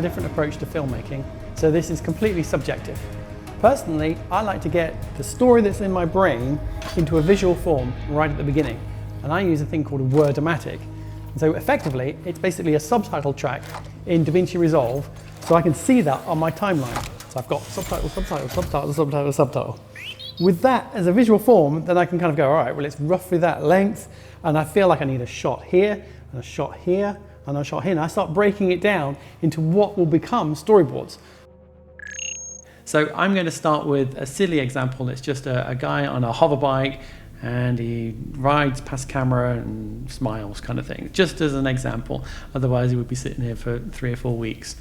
a different approach to filmmaking, so this is completely subjective. Personally, I like to get the story that's in my brain into a visual form right at the beginning, and I use a thing called a Wordmatic. And so effectively, it's basically a subtitle track in DaVinci Resolve, so I can see that on my timeline. So I've got subtitle, subtitle, subtitle, subtitle, subtitle. With that as a visual form, then I can kind of go, all right, well, it's roughly that length, and I feel like I need a shot here, and a shot here, and a shot here, and I start breaking it down into what will become storyboards. So I'm going to start with a silly example. It's just a guy on a hover bike, and he rides past camera and smiles, kind of thing, just as an example. Otherwise, he would be sitting here for 3 or 4 weeks.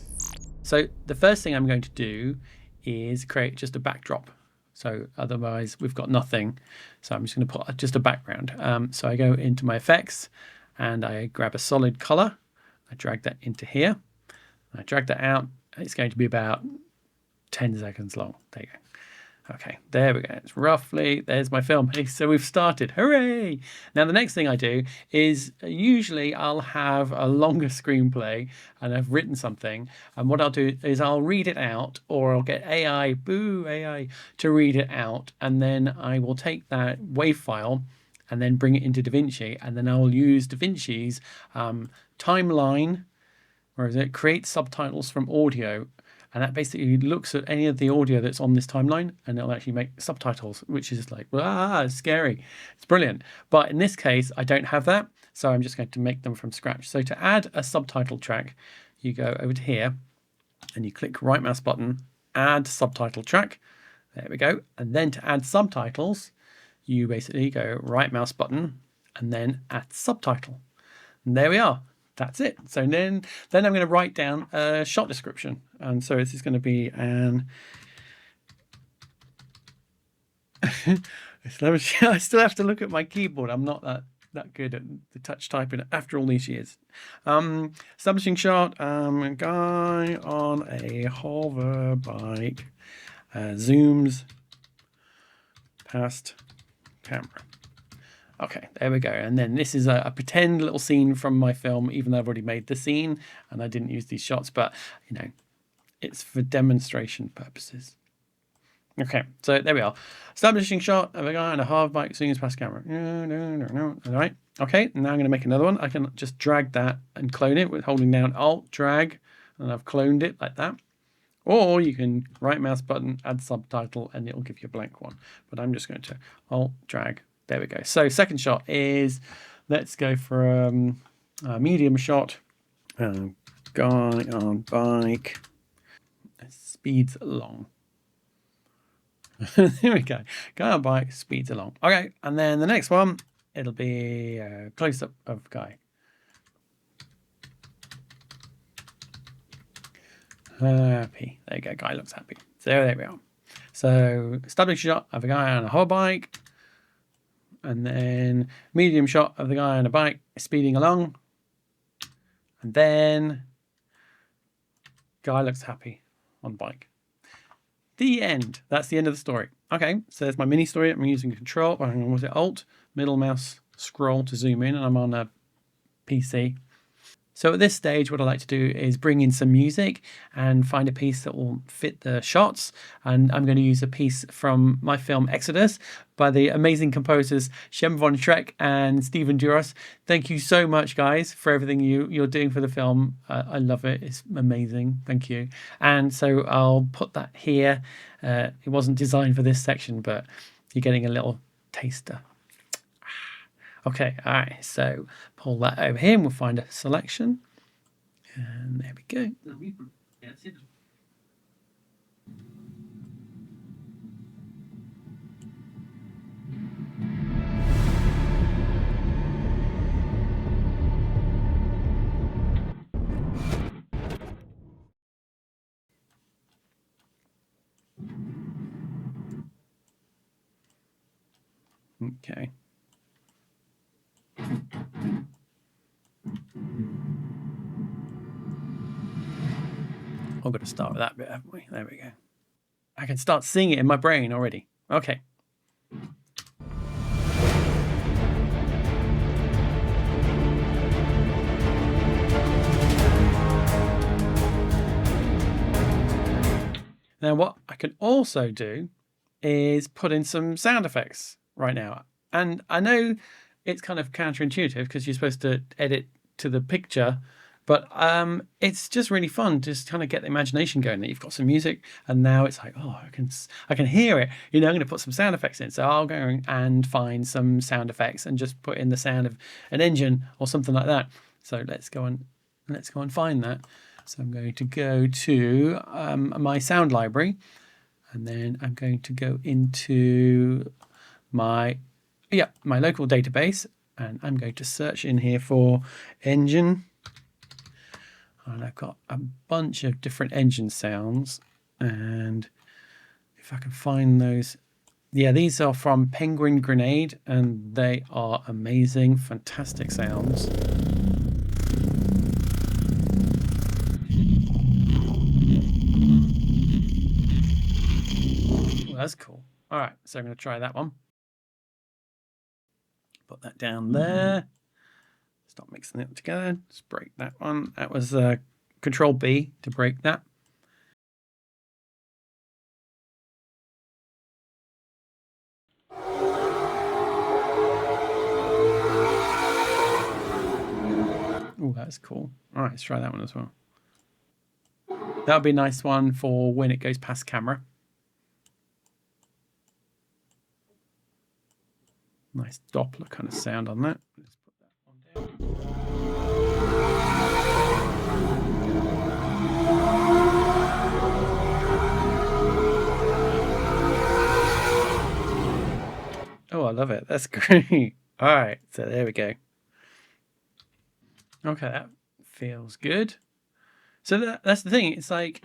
So the first thing I'm going to do is create just a backdrop. So otherwise we've got nothing. So I'm just going to put just a background. So I go into my effects and I grab a solid color. I drag that into here. I drag that out. It's going to be about 10 seconds long. There you go. Okay, there we go. It's roughly, there's my film. Hey, so we've started. Hooray! Now the next thing I do is usually I'll have a longer screenplay and I've written something, and what I'll do is I'll read it out, or I'll get AI, boo AI, to read it out, and then I will take that WAV file and then bring it into DaVinci, and then I'll use DaVinci's timeline, or is it create subtitles from audio. And that basically looks at any of the audio that's on this timeline, and it'll actually make subtitles, which is like, it's scary. It's brilliant. But in this case, I don't have that, so I'm just going to make them from scratch. So to add a subtitle track, you go over to here, and you click right mouse button, add subtitle track. There we go. And then to add subtitles, you basically go right mouse button, and then add subtitle. And there we are. That's it. So then I'm going to write down a shot description. And so this is going to be an... I still have to look at my keyboard. I'm not that good at the touch typing after all these years. Establishing shot, a guy on a hover bike zooms past camera. Okay, there we go. And then this is a pretend little scene from my film, even though I've already made the scene and I didn't use these shots, but you know, it's for demonstration purposes. Okay, so there we are. Establishing shot of a guy on a hover bike zooms past camera. All right. Okay, now I'm going to make another one. I can just drag that and clone it with holding down Alt, drag, and I've cloned it like that. Or you can right mouse button, add subtitle, and it'll give you a blank one. But I'm just going to Alt, drag. There we go. So second shot is, let's go for a medium shot. Guy on bike speeds along. There we go. Guy on bike speeds along. Okay, and then the next one, it'll be a close-up of guy. Happy. There you go. Guy looks happy. So there we are. So establish shot of a guy on a hover bike. And then medium shot of the guy on a bike speeding along. And then guy looks happy on bike. The end. That's the end of the story. Okay, so there's my mini story. I'm using Control, was it Alt, middle mouse scroll to zoom in, and I'm on a PC. So at this stage, what I like to do is bring in some music and find a piece that will fit the shots. And I'm going to use a piece from my film Exodus by the amazing composers Shem von Schreck and Stephen Duros. Thank you so much, guys, for everything you're doing for the film. I love it. It's amazing. Thank you. And so I'll put that here. It wasn't designed for this section, but you're getting a little taster. Okay, all right, so pull that over here and we'll find a selection. And there we go. That's it. Okay. I've got to start with that bit, haven't we? There we go. I can start seeing it in my brain already. Okay. Now what I can also do is put in some sound effects right now. And I know it's kind of counterintuitive because you're supposed to edit to the picture, but it's just really fun to just kind of get the imagination going that you've got some music and now it's like, oh, I can hear it. You know, I'm going to put some sound effects in. So I'll go and find some sound effects and just put in the sound of an engine or something like that. So let's go and find that. So I'm going to go to my sound library, and then I'm going to go into my local database, and I'm going to search in here for engine. And I've got a bunch of different engine sounds, and if I can find those, yeah, these are from Penguin Grenade, and they are amazing, fantastic sounds. Well, that's cool. All right, so I'm going to try that one. Put that down there. Stop mixing it together. Just break that one. That was Control B to break that. Oh, that's cool. All right, let's try that one as well. That would be a nice one for when it goes past camera. Nice Doppler kind of sound on that. Let's put that one down. Oh, I love it. That's great. All right, so there we go. Okay, that feels good. So that's the thing. It's like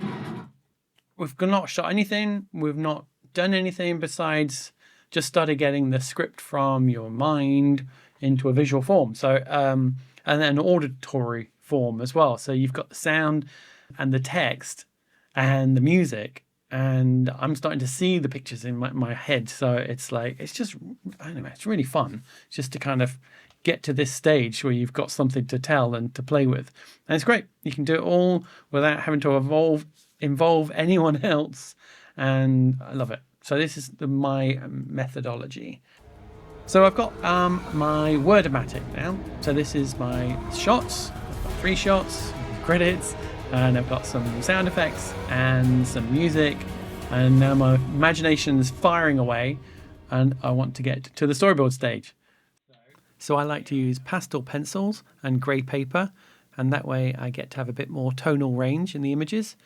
we've not shot anything. We've not done anything besides just started getting the script from your mind into a visual form. So, and then an auditory form as well. So you've got the sound and the text and the music, and I'm starting to see the pictures in my head. So it's like, it's just, I don't know, it's really fun just to kind of get to this stage where you've got something to tell and to play with. And it's great. You can do it all without having to involve anyone else. And I love it. So this is my methodology. So I've got my Wordmatic now. So this is my shots. I've got 3 shots, credits, and I've got some sound effects and some music. And now my imagination's firing away and I want to get to the storyboard stage. So I like to use pastel pencils and grey paper, and that way I get to have a bit more tonal range in the images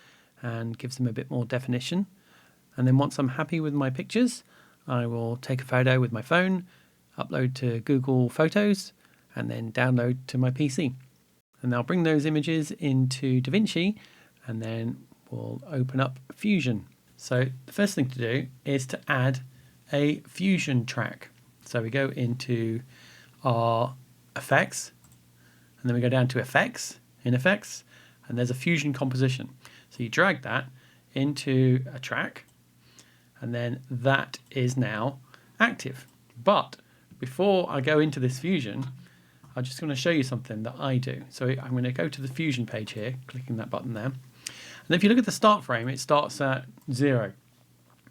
and gives them a bit more definition. And then once I'm happy with my pictures, I will take a photo with my phone, upload to Google Photos, and then download to my PC. And I'll bring those images into DaVinci, and then we'll open up Fusion. So the first thing to do is to add a Fusion track. So we go into our effects, and then we go down to effects, in effects, and there's a Fusion composition. So you drag that into a track, and then that is now active. But before I go into this Fusion, I'm just going to show you something that I do. So I'm going to go to the Fusion page here, clicking that button there. And if you look at the start frame, it starts at 0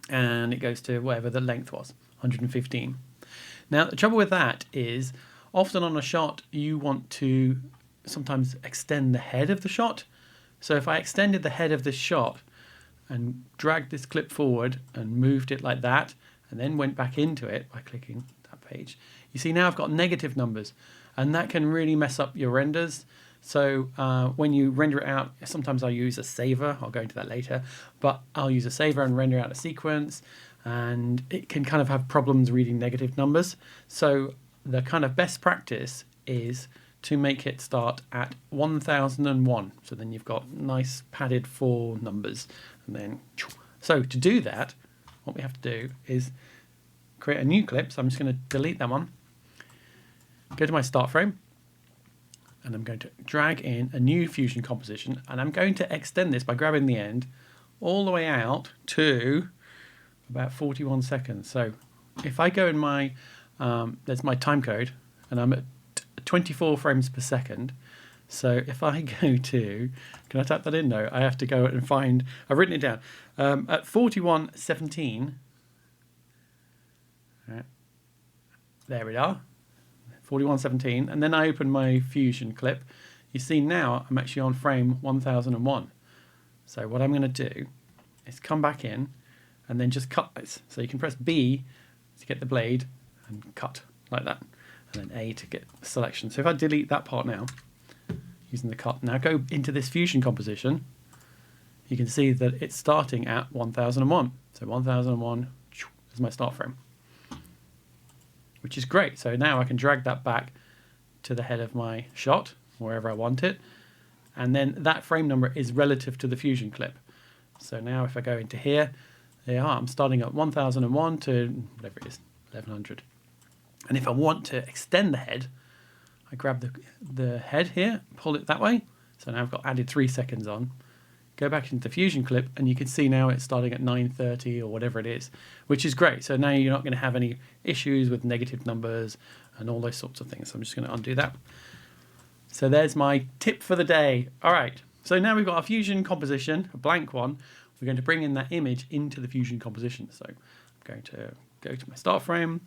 and it goes to whatever the length was, 115. Now, the trouble with that is often on a shot, you want to sometimes extend the head of the shot. So if I extended the head of this shot and dragged this clip forward and moved it like that, and then went back into it by clicking that page, you see now I've got negative numbers, and that can really mess up your renders. So when you render it out, sometimes I'll use a saver, I'll go into that later, but I'll use a saver and render out a sequence, and it can kind of have problems reading negative numbers. So the kind of best practice is to make it start at 1001. So then you've got nice padded 4 numbers. And then, so to do that, what we have to do is create a new clip. So I'm just going to delete that one. Go to my start frame. And I'm going to drag in a new Fusion composition. And I'm going to extend this by grabbing the end all the way out to about 41 seconds. So if I go in my, there's my time code, and I'm at 24 frames per second. So if I go to, can I type that in? No, I have to go and find, I've written it down. At 4117, right, there we are, 4117, and then I open my Fusion clip. You see now I'm actually on frame 1001. So what I'm going to do is come back in and then just cut this. So you can press B to get the blade and cut like that, and then A to get the selection. So if I delete that part now, using the cut, now go into this Fusion composition, you can see that it's starting at 1001. So 1001 is my start frame, which is great. So now I can drag that back to the head of my shot, wherever I want it. And then that frame number is relative to the Fusion clip. So now if I go into here, there I'm starting at 1001 to whatever it is, 1100. And if I want to extend the head, I grab the head here, pull it that way. So now I've got added 3 seconds on. Go back into the Fusion clip, and you can see now it's starting at 930 or whatever it is, which is great. So now you're not going to have any issues with negative numbers and all those sorts of things. So I'm just going to undo that. So there's my tip for the day. All right, so now we've got our Fusion composition, a blank one. We're going to bring in that image into the Fusion composition. So I'm going to go to my start frame,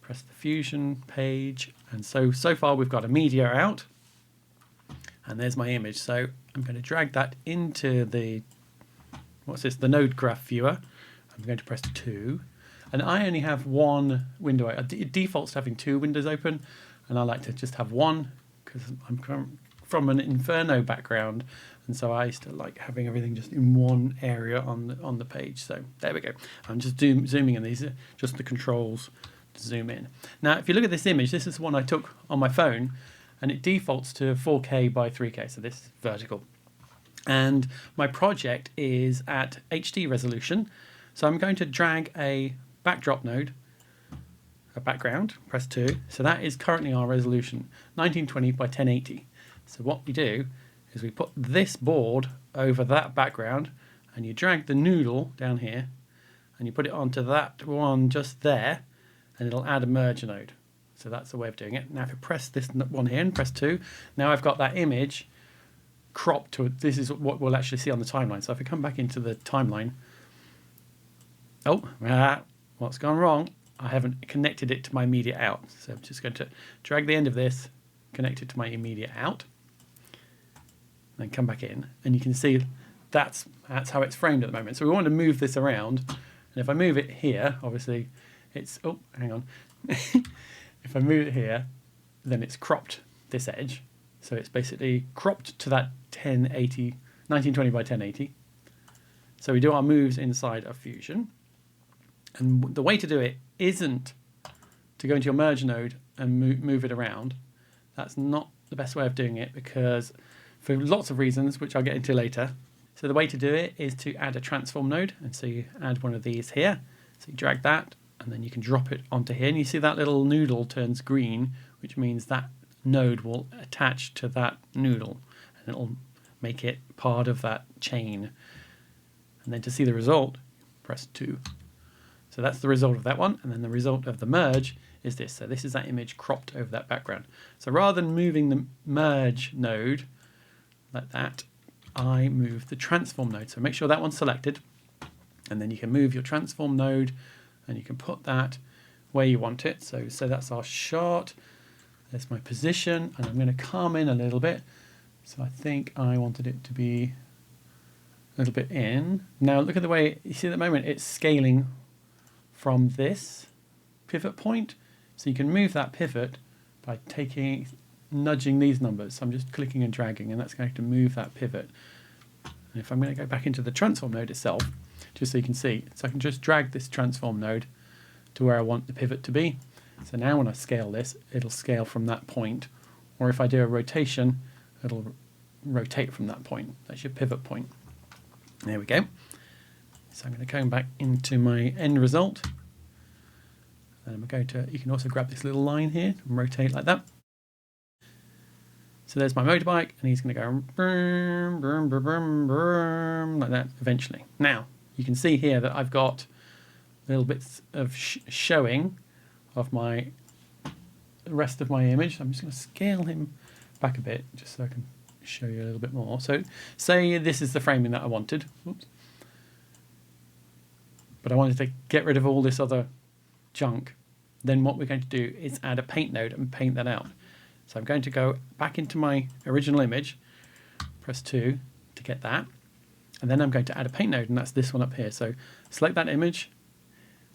press the Fusion page, and so far we've got a media out, and there's my image. So I'm going to drag that into the, what's this, the node graph viewer. I'm going to press 2, and I only have one window. It defaults to having 2 windows open, and I like to just have one, because I'm from an Inferno background, and so I used to like having everything just in one area on the page. So there we go. I'm just zooming in. These are just the controls to zoom in. Now, if you look at this image, this is the one I took on my phone, and it defaults to 4K by 3K, so this is vertical. And my project is at HD resolution, so I'm going to drag a backdrop node, a background, press 2. So that is currently our resolution, 1920 by 1080. So what we do is we put this board over that background, and you drag the noodle down here, and you put it onto that one just there, and it'll add a merge node. So that's the way of doing it. Now if I press this one here and press 2, now I've got that image cropped to it. This is what we'll actually see on the timeline. So if I come back into the timeline, what's gone wrong? I haven't connected it to my media out. So I'm just going to drag the end of this, connect it to my immediate out, then come back in, and you can see that's how it's framed at the moment. So we want to move this around, and if I move it here, obviously it's, oh, hang on. If I move it here, then it's cropped this edge. So it's basically cropped to that 1920 by 1080. So we do our moves inside of Fusion. And the way to do it isn't to go into your merge node and move it around. That's not the best way of doing it, because for lots of reasons, which I'll get into later. So the way to do it is to add a transform node. And so you add one of these here. So you drag that, and then you can drop it onto here. And you see that little noodle turns green, which means that node will attach to that noodle, and it'll make it part of that chain. And then to see the result, press 2. So that's the result of that one, and then the result of the merge is this. So this is that image cropped over that background. So rather than moving the merge node like that, I move the transform node. So make sure that one's selected, and then you can move your transform node, and you can put that where you want it. So that's our shot. There's my position, and I'm going to come in a little bit. So I think I wanted it to be a little bit in. Now look at the way, you see at the moment it's scaling from this pivot point. So you can move that pivot by nudging these numbers. So I'm just clicking and dragging, and that's going to move that pivot. And if I'm going to go back into the transform node itself, just so you can see, so I can just drag this transform node to where I want the pivot to be. So now when I scale this, it'll scale from that point, or if I do a rotation, it'll rotate from that point. That's your pivot point. There we go. So I'm going to come back into my end result. And I'm going to, you can also grab this little line here and rotate like that. So there's my motorbike, and he's going to go boom, boom, boom, boom, boom, like that eventually. Now, you can see here that I've got little bits of showing of the rest of my image. I'm just going to scale him back a bit just so I can show you a little bit more. So say this is the framing that I wanted. Oops. But I wanted to get rid of all this other junk. Then what we're going to do is add a paint node and paint that out. So I'm going to go back into my original image, press 2 to get that, and then I'm going to add a paint node, and that's this one up here. So select that image,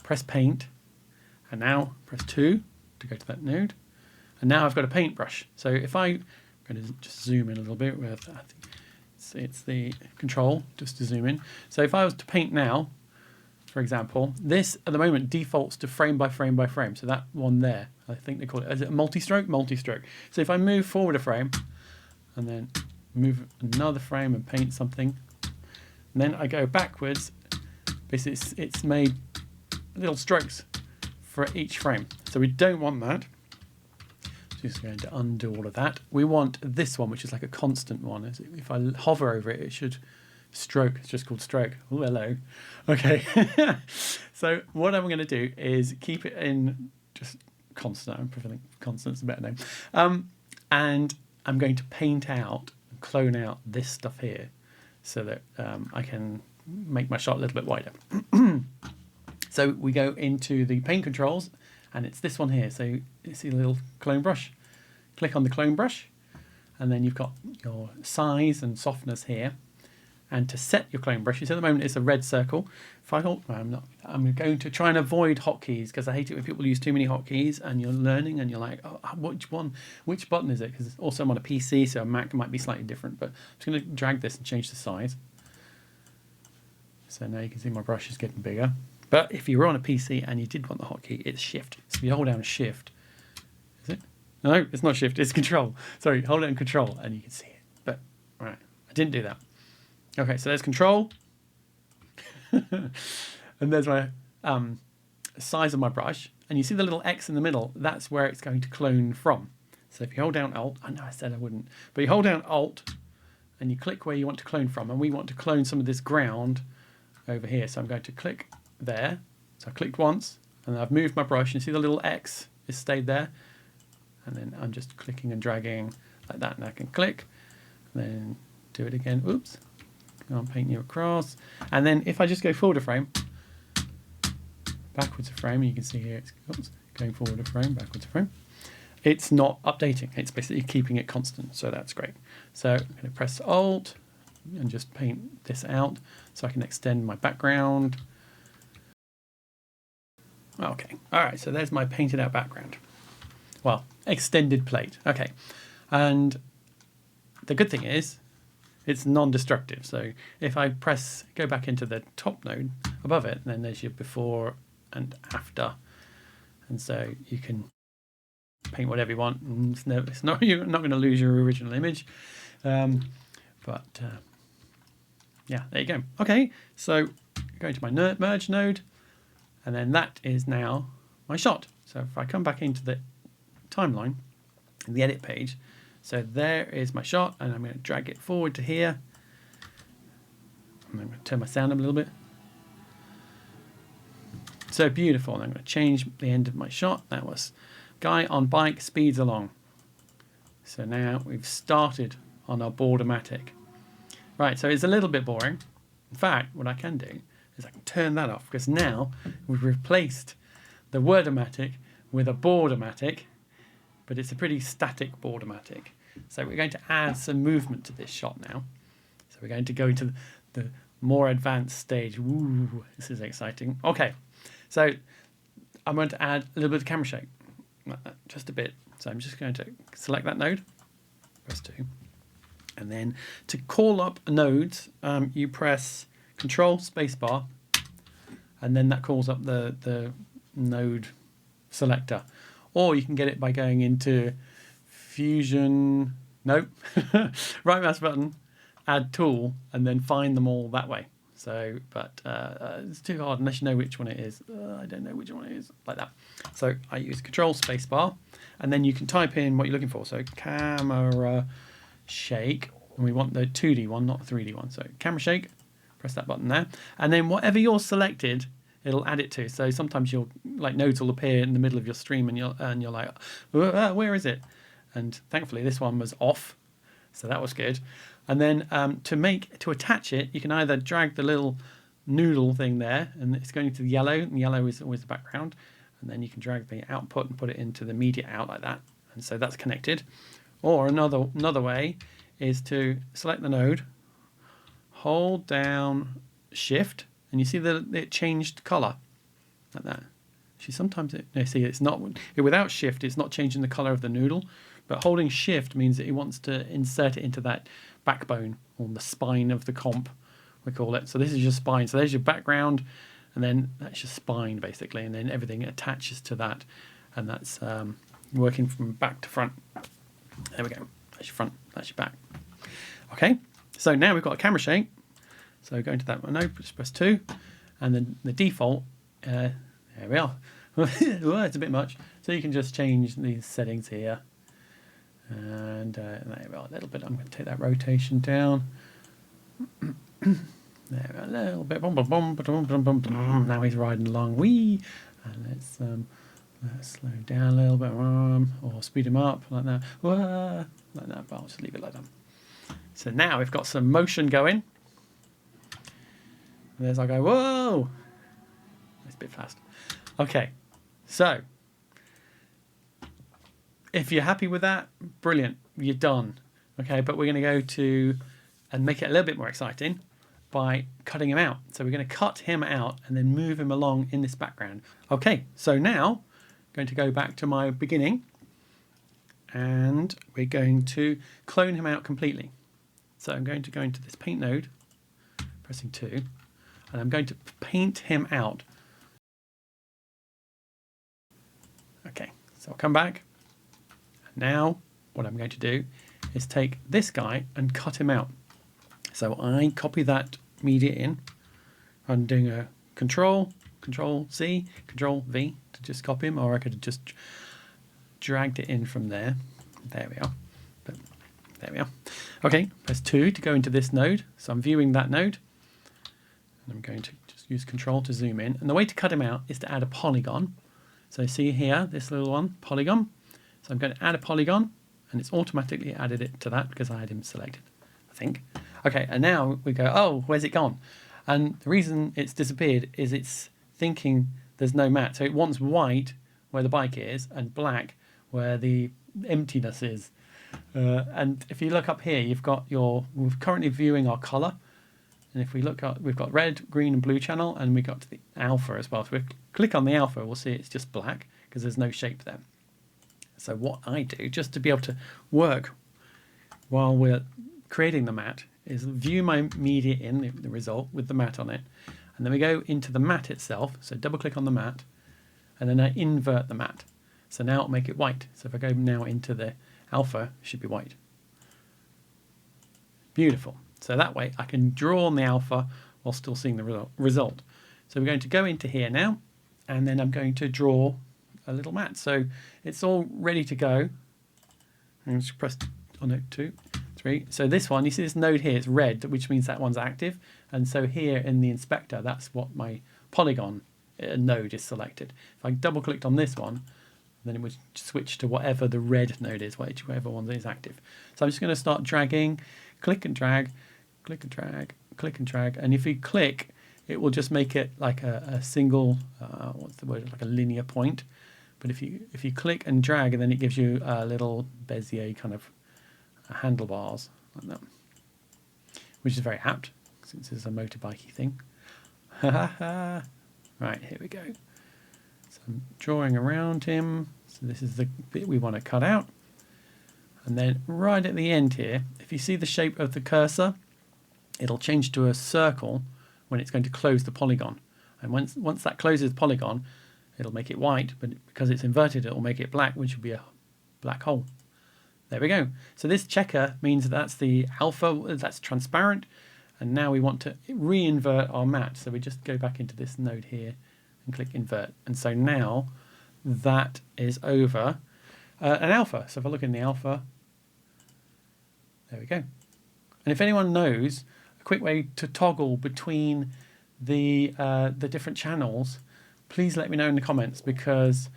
press paint, and now press 2 to go to that node, and now I've got a paintbrush. So if I'm going to just zoom in a little bit, where I think it's the control just to zoom in. So if I was to paint now, for example, this at the moment defaults to frame by frame by frame. So that one there, I think they call it, is it a multi-stroke? Multi-stroke. So if I move forward a frame and then move another frame and paint something, and then I go backwards, basically it's made little strokes for each frame. So we don't want that. Just going to undo all of that. We want this one, which is like a constant one. If I hover over it, it should stroke. It's just called stroke. Oh, hello. Okay. So what I'm going to do is keep it in just constant. I'm preferring constant's a better name. And I'm going to paint out and clone out this stuff here so that I can make my shot a little bit wider. So we go into the paint controls, and it's this one here. So you see the little clone brush. Click on the clone brush, and then you've got your size and softness here. And to set your clone brush, you see at the moment it's a red circle. If I hold, I'm going to try and avoid hotkeys because I hate it when people use too many hotkeys and you're learning and you're like, oh, which button is it? Because also I'm on a PC, so a Mac might be slightly different. But I'm just going to drag this and change the size. So now you can see my brush is getting bigger. But if you were on a PC and you did want the hotkey, it's Shift. So if you hold down Shift, is it? No, it's not Shift, it's Control. Sorry, hold down Control and you can see it. But, all right, I didn't do that. Okay, so there's Control. And there's my size of my brush. And you see the little X in the middle, that's where it's going to clone from. So if you hold down Alt, I know I said I wouldn't, but you hold down Alt and you click where you want to clone from. And we want to clone some of this ground over here. So I'm going to click there. So I clicked once and I've moved my brush. You see the little X is stayed there. And then I'm just clicking and dragging like that. And I can click and then do it again. Oops. I'll paint you across. And then if I just go forward a frame, backwards a frame, you can see here it's going forward a frame, backwards a frame. It's not updating. It's basically keeping it constant. So that's great. So I'm going to press Alt and just paint this out so I can extend my background. Okay. All right. So there's my painted out background. Well, extended plate. Okay. And the good thing is it's non-destructive. So if I go back into the top node above it, then there's your before and after. And so you can paint whatever you want. And you're not going to lose your original image. Yeah, there you go. Okay, so going to my merge node, and then that is now my shot. So if I come back into the timeline, in the edit page, so there is my shot, and I'm going to drag it forward to here. I'm going to turn my sound up a little bit. So beautiful. And I'm going to change the end of my shot. That was guy on bike speeds along. So now we've started on our Boardmatic. Right, so it's a little bit boring. In fact, what I can do is I can turn that off, because now we've replaced the Wordmatic with a Boardmatic, but it's a pretty static Boardmatic. So we're going to add some movement to this shot now. So we're going to go into the more advanced stage. Ooh, this is exciting. Okay, so I'm going to add a little bit of camera shake, just a bit. So I'm just going to select that node, press 2. And then to call up nodes, you press Control Spacebar, and then that calls up the node selector. Or you can get it by going into Fusion, nope, right mouse button, add tool, and then find them all that way. So, but it's too hard unless you know which one it is. I don't know which one it is, like that. So I use Control Spacebar, and then you can type in what you're looking for. So camera shake, and we want the 2D one, not the 3D one. So camera shake, press that button there, and then whatever you're selected, it'll add it to. So sometimes nodes will appear in the middle of your stream, and you're like, where is it? and thankfully this one was off, so that was good. And then to attach it, you can either drag the little noodle thing there, and it's going to the yellow, and yellow is always the background, and then you can drag the output and put it into the media out like that, and so that's connected. Or another way is to select the node, hold down Shift, and you see that it changed color like that. Sometimes it's not without Shift, it's not changing the color of the noodle, but holding Shift means that it wants to insert it into that backbone, or the spine of the comp, we call it. So this is your spine. So there's your background, and then that's your spine basically, and then everything attaches to that, and that's working from back to front. There we go. That's your front. That's your back. Okay. So now we've got a camera shape. So go into that node, just press 2, and then the default. There we are. Well, it's a bit much. So you can just change these settings here. And there we are, a little bit. I'm going to take that rotation down. There we are, a little bit. Now he's riding along. Wee! And let's slow down a little bit. Or speed him up like that. Like that, but I'll just leave it like that. So now we've got some motion going. And there's I go, whoa! It's a bit fast. Okay, so if you're happy with that, brilliant, you're done. Okay, but we're going to go to and make it a little bit more exciting by cutting him out. So we're going to cut him out and then move him along in this background. Okay, so now I'm going to go back to my beginning, and we're going to clone him out completely. So I'm going to go into this paint node, pressing 2, and I'm going to paint him out. Okay, so I'll come back. Now what I'm going to do is take this guy and cut him out. So I copy that media in. I'm doing a Control C, Control V to just copy him, or I could have just dragged it in from there. There we are. But there we are. Okay, press 2 to go into this node. So I'm viewing that node. And I'm going to just use Control to zoom in. And the way to cut him out is to add a polygon. So see here, this little one, polygon. So I'm going to add a polygon, and it's automatically added it to that because I had him selected, I think. Okay, and now we go, oh, where's it gone? And the reason it's disappeared is it's thinking there's no matte. So it wants white where the bike is and black where the emptiness is. And if you look up here, you've got we're currently viewing our color. And if we look up, we've got red, green, and blue channel, and we got to the alpha as well. So if we click on the alpha, we'll see it's just black because there's no shape there. So what I do, just to be able to work while we're creating the matte, is view my media in the result with the matte on it, and then we go into the matte itself. So double click on the matte, and then I invert the matte. So now it'll make it white. So if I go now into the alpha, it should be white. Beautiful. So that way I can draw on the alpha while still seeing the result. So we're going to go into here now, and then I'm going to draw a little matte. So it's all ready to go. I'm just press on it 2, 3. So this one, you see this node here, it's red, which means that one's active. And so here in the inspector, that's what my polygon node is selected. If I double clicked on this one, then it would switch to whatever the red node is, whichever one is active. So I'm just going to start dragging, click and drag, click and drag, click and drag. And if you click, it will just make it like a single, what's the word, like a linear point. But if you click and drag, and then it gives you a little Bezier kind of handlebars like that, which is very apt since it's a motorbikey thing. Right, here we go. So I'm drawing around him. So this is the bit we want to cut out. And then right at the end here, if you see the shape of the cursor, it'll change to a circle when it's going to close the polygon. And once that closes the polygon, it'll make it white, but because it's inverted, it'll make it black, which will be a black hole. There we go. So this checker means that's the alpha, that's transparent, and now we want to re-invert our matte. So we just go back into this node here and click invert. And so now that is over an alpha. So if I look in the alpha, there we go. And if anyone knows a quick way to toggle between the different channels, please let me know in the comments, because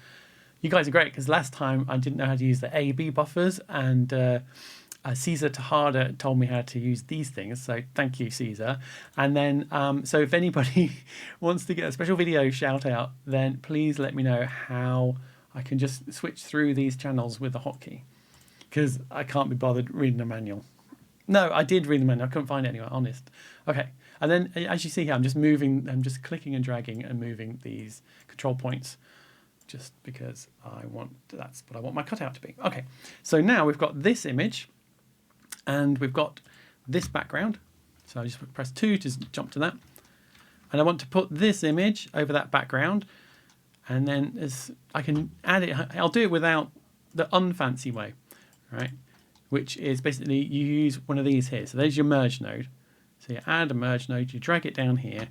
You guys are great, because last time I didn't know how to use the A/B buffers, and Caesar Tejada told me how to use these things, so thank you, Caesar. And then, so if anybody wants to get a special video shout out, then please let me know how I can just switch through these channels with a hotkey, because I can't be bothered reading a manual. No, I did read the manual, I couldn't find it anywhere, honest. Okay, and then as you see here, I'm just clicking and dragging and moving these control points, just because that's what I want my cutout to be. Okay, so now we've got this image, and we've got this background. So I just press 2 to jump to that. And I want to put this image over that background. And then I can add it. I'll do it without the unfancy way, right? Which is basically you use one of these here. So there's your merge node. So you add a merge node, you drag it down here,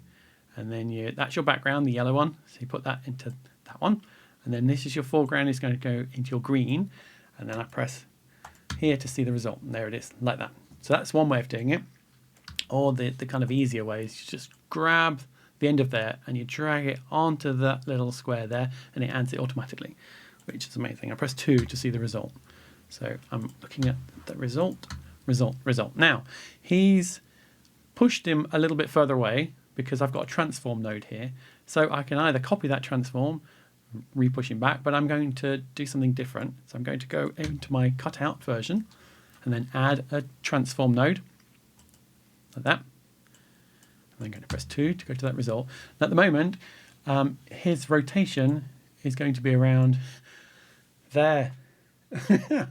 and then that's your background, the yellow one. So you put that into that one. And then this is your foreground, is going to go into your green. And then I press here to see the result, and there it is, like that. So that's one way of doing it. Or the kind of easier way is you just grab the end of there and you drag it onto that little square there, and it adds it automatically, which is amazing. I press 2 to see the result. So I'm looking at the result. Now, he's pushed him a little bit further away because I've got a transform node here. So I can either copy that transform, re-push him back, but I'm going to do something different. So I'm going to go into my cutout version and then add a transform node like that. And I'm going to press 2 to go to that result. And at the moment, his rotation is going to be around there. I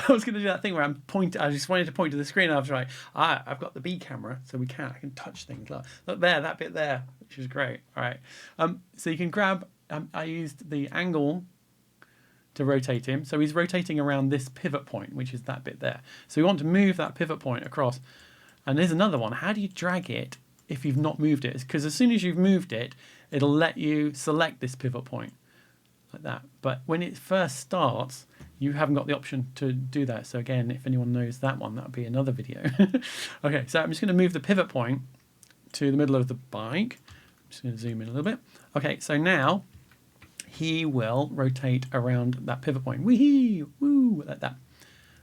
was going to do that thing where I just wanted to point to the screen. And I was like, I've got the B camera, so I can touch things. Look there, that bit there, which is great. All right. So you can grab. I used the angle to rotate him. So he's rotating around this pivot point, which is that bit there. So we want to move that pivot point across. And there's another one. How do you drag it if you've not moved it? Because as soon as you've moved it, it'll let you select this pivot point like that. But when it first starts, you haven't got the option to do that. So again, if anyone knows that one, that would be another video. Okay, so I'm just going to move the pivot point to the middle of the bike. I'm just going to zoom in a little bit. Okay, so now he will rotate around that pivot point. Wee-hee, woo, like that.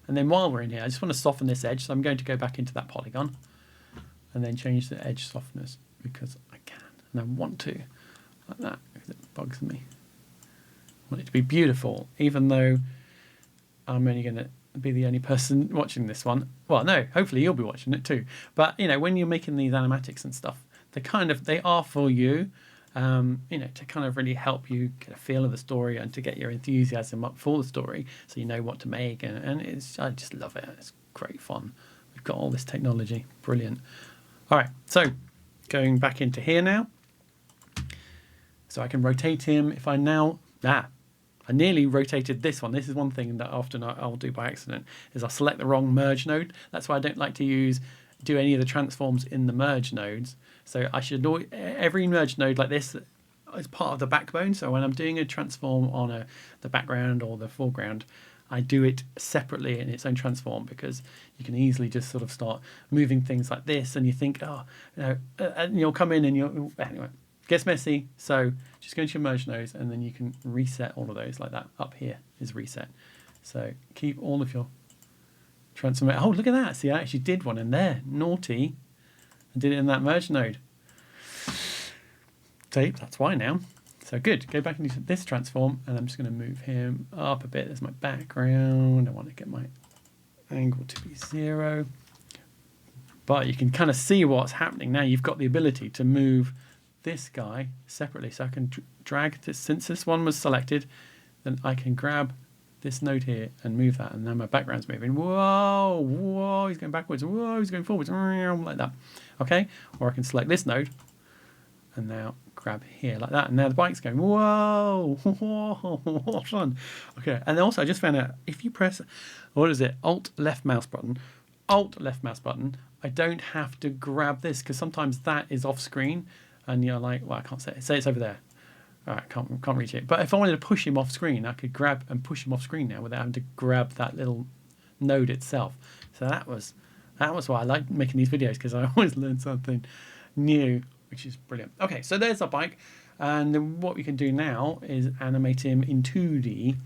And then while we're in here, I just want to soften this edge. So I'm going to go back into that polygon and then change the edge softness because I can. And I want to, like that, because it bugs me. I want it to be beautiful, even though I'm only going to be the only person watching this one. Well, no, hopefully you'll be watching it too. But, when you're making these animatics and stuff, they are for you. To kind of really help you get a feel of the story and to get your enthusiasm up for the story, so you know what to make, and I just love it. It's great fun. We've got all this technology, brilliant. All right, so going back into here now, so I can rotate him. If I I nearly rotated this one. This is one thing that often I'll do by accident, is I'll select the wrong merge node. That's why I don't like to do any of the transforms in the merge nodes. So I should know every merge node like this is part of the backbone. So when I'm doing a transform on the background or the foreground, I do it separately in its own transform, because you can easily just sort of start moving things like this, and you think, and you'll come in and anyway, gets messy. So just go into your merge nodes, and then you can reset all of those like that. Up here is reset. So keep all of your transform. Oh, look at that. See, I actually did one in there. Naughty. I did it in that merge node. See, that's why now. So good. Go back into this transform, and I'm just going to move him up a bit. There's my background. I want to get my angle to be 0. But you can kind of see what's happening now. You've got the ability to move this guy separately. So I can drag this. Since this one was selected, then I can grab this node here and move that, and now my background's moving. Whoa, he's going backwards. Whoa, he's going forwards, like that. Okay, or I can select this node and now grab here like that, and now the bike's going. Whoa, what fun. Okay, and also I just found out if you press, Alt left mouse button, I don't have to grab this, because sometimes that is off screen, and you're like, well, I can't say it's over there. All right, can't reach it. But if I wanted to push him off screen, I could grab and push him off screen now without having to grab that little node itself. So that was why I like making these videos, because I always learn something new, which is brilliant. Okay, so there's our bike. And then what we can do now is animate him in 2D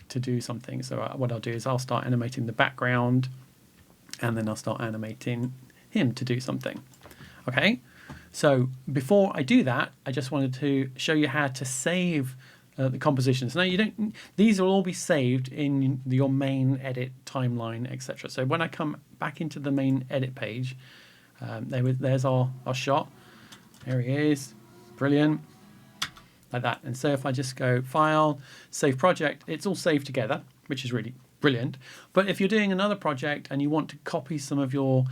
to do something. So what I'll do is I'll start animating the background, and then I'll start animating him to do something. Okay, so before I do that, I just wanted to show you how to save the compositions. Now these will all be saved in your main edit timeline, etc. So when I come back into the main edit page, there's our shot. There he is, brilliant, like that. And so if I just go File, Save Project, it's all saved together, which is really brilliant. But if you're doing another project and you want to copy some of your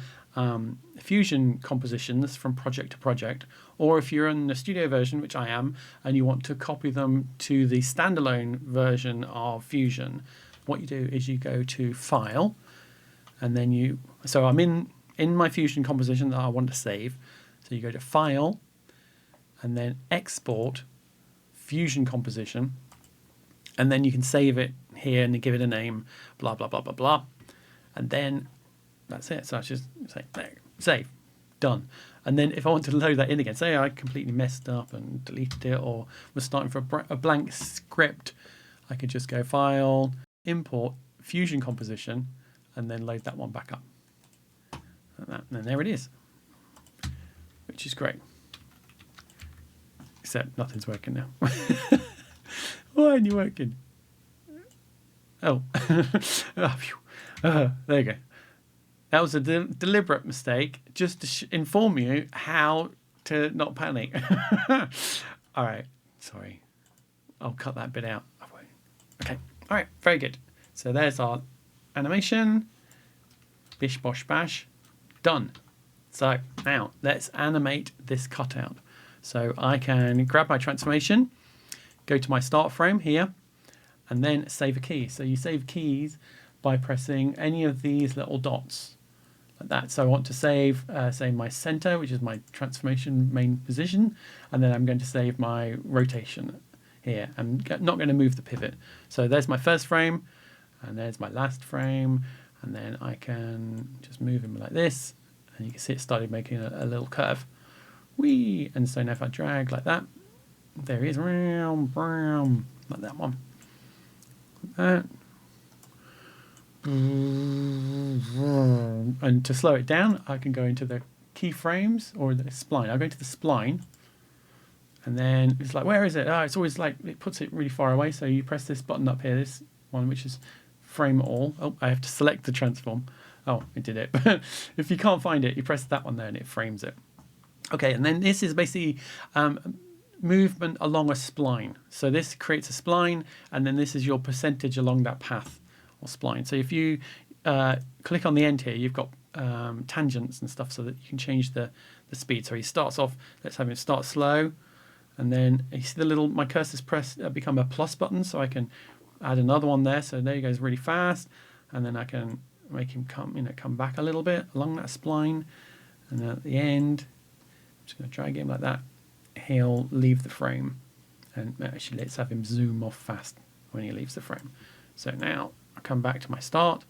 Fusion compositions from project to project, or if you're in the studio version, which I am, and you want to copy them to the standalone version of Fusion, what you do is you go to File, and then so I'm in my Fusion composition that I want to save. So you go to File, and then Export Fusion Composition, and then you can save it here and give it a name, blah, blah, blah, blah, blah. And then that's it. So I just say, there, save, done. And then if I want to load that in again, say I completely messed up and deleted it, or was starting from a blank script, I could just go File, Import Fusion Composition, and then load that one back up. And then there it is, which is great. Except nothing's working now. Why aren't you working? Oh, there you go. That was a deliberate mistake, just to inform you how to not panic. All right, sorry. I'll cut that bit out. Okay, all right, very good. So there's our animation. Bish, bosh, bash. Done. So now let's animate this cutout. So I can grab my transformation, go to my start frame here, and then save a key. So you save keys by pressing any of these little dots like that. So I want to save, say, my center, which is my transformation main position, and then I'm going to save my rotation here. I'm not going to move the pivot. So there's my first frame, and there's my last frame, and then I can just move him like this, and you can see it started making a little curve. Whee! And so now if I drag like that, there he is, like that one. And to slow it down, I can go into the keyframes or the spline. I'll go into the spline, and then it's like, where is it? Oh, it's always like, it puts it really far away. So you press this button up here, this one, which is frame all. Oh, I have to select the transform. Oh, it did it. But if you can't find it, you press that one there and it frames it. Okay, and then this is basically movement along a spline. So this creates a spline, and then this is your percentage along that path or spline. So if you click on the end here, you've got tangents and stuff so that you can change the speed. So he starts off, let's have him start slow, and then you see the little, my cursor's become a plus button, so I can add another one there. So there he goes really fast, and then I can make him come back a little bit along that spline, and then at the end, I'm just going to drag him like that. He'll leave the frame, and actually let's have him zoom off fast when he leaves the frame. So now I come back to my start,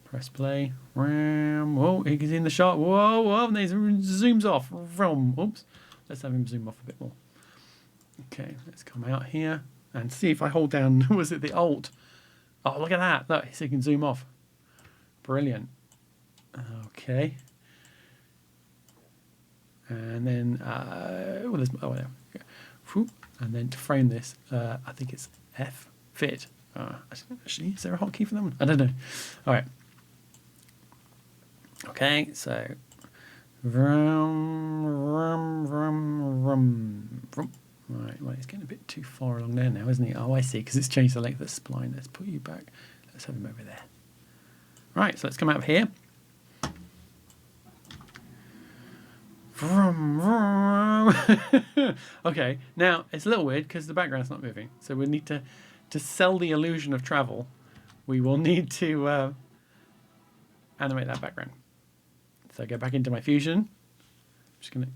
press play. Whoa, he's in the shot. Whoa, and he zooms off. Oops, let's have him zoom off a bit more. Okay, let's come out here and see if I hold down, was it the Alt? Oh, look at that. Look, so you can zoom off. Brilliant. Okay. And then, there we go. And then to frame this, I think it's F, fit. Actually, is there a hotkey for that one? I don't know. All right. Okay, so, Right, well, he's getting a bit too far along there now, isn't he? Oh, I see, because it's changed the length of the spline. Let's put you back. Let's have him over there. Right, so let's come out of here. Okay, now it's a little weird because the background's not moving. So we need to sell the illusion of travel, we will need to animate that background. So go back into my Fusion. I'm just going to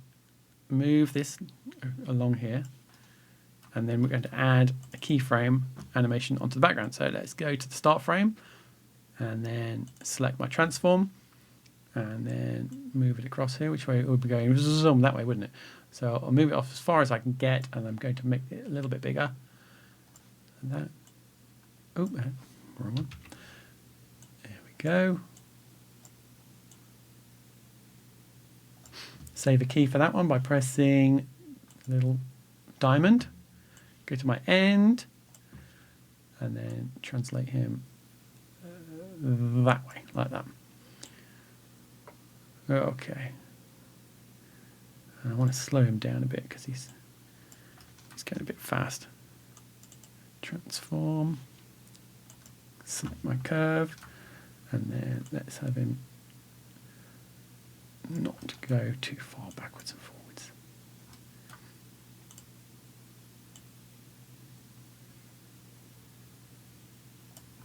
move this along here. And then we're going to add a keyframe animation onto the background. So let's go to the start frame and then select my transform and then move it across here. Which way it would be going? Zoom that way, wouldn't it? So I'll move it off as far as I can get, and I'm going to make it a little bit bigger. And that. Oh, wrong one. There we go. Save a key for that one by pressing the little diamond. Go to my end, and then translate him that way, like that. Okay. I want to slow him down a bit because he's getting a bit fast. Transform. Select my curve, and then let's have him not go too far backwards and forwards.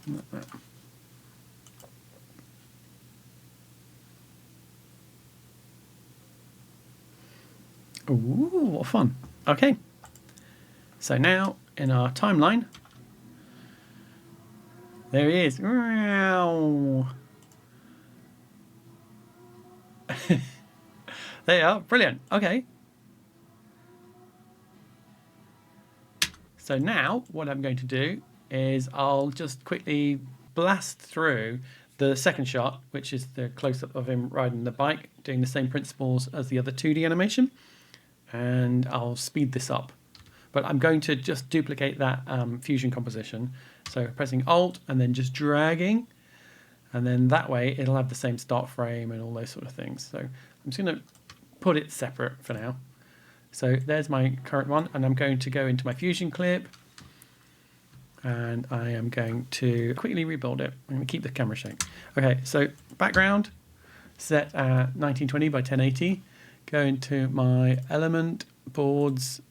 Like that. Ooh, what fun. Okay. So now in our timeline, there he is. There you are. Brilliant. Okay. So now what I'm going to do is I'll just quickly blast through the second shot, which is the close-up of him riding the bike, doing the same principles as the other 2D animation. And I'll speed this up. But I'm going to just duplicate that fusion composition. So pressing Alt and then just dragging. And then that way it'll have the same start frame and all those sort of things. So I'm just going to put it separate for now. So there's my current one. And I'm going to go into my fusion clip. And I am going to quickly rebuild it. I'm going to keep the camera shape. Okay, so background set at 1920 by 1080. Go into my element, boards,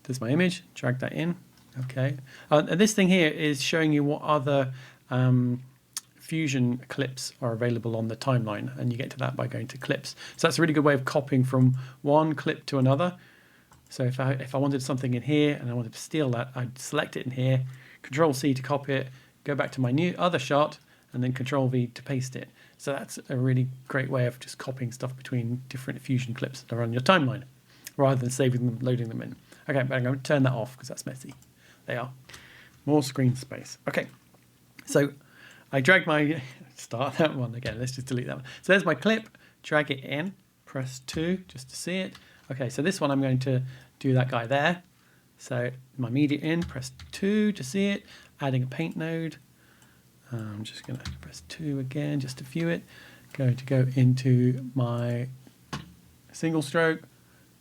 there's my image, drag that in, okay. And this thing here is showing you what other fusion clips are available on the timeline, and you get to that by going to clips. So that's a really good way of copying from one clip to another. So if I wanted something in here and I wanted to steal that, I'd select it in here, Control C to copy it, go back to my new other shot, and then Control V to paste it. So that's a really great way of just copying stuff between different fusion clips that are on your timeline, rather than saving them, loading them in. Okay, but I'm going to turn that off because that's messy. They are. More screen space. Okay, so I drag my, start that one again, let's just delete that one. So there's my clip, drag it in, press 2 just to see it. Okay, so this one I'm going to do that guy there. So my media in, press 2 to see it, adding a paint node. I'm just going to press 2 again just to view it. Going to go into my single stroke.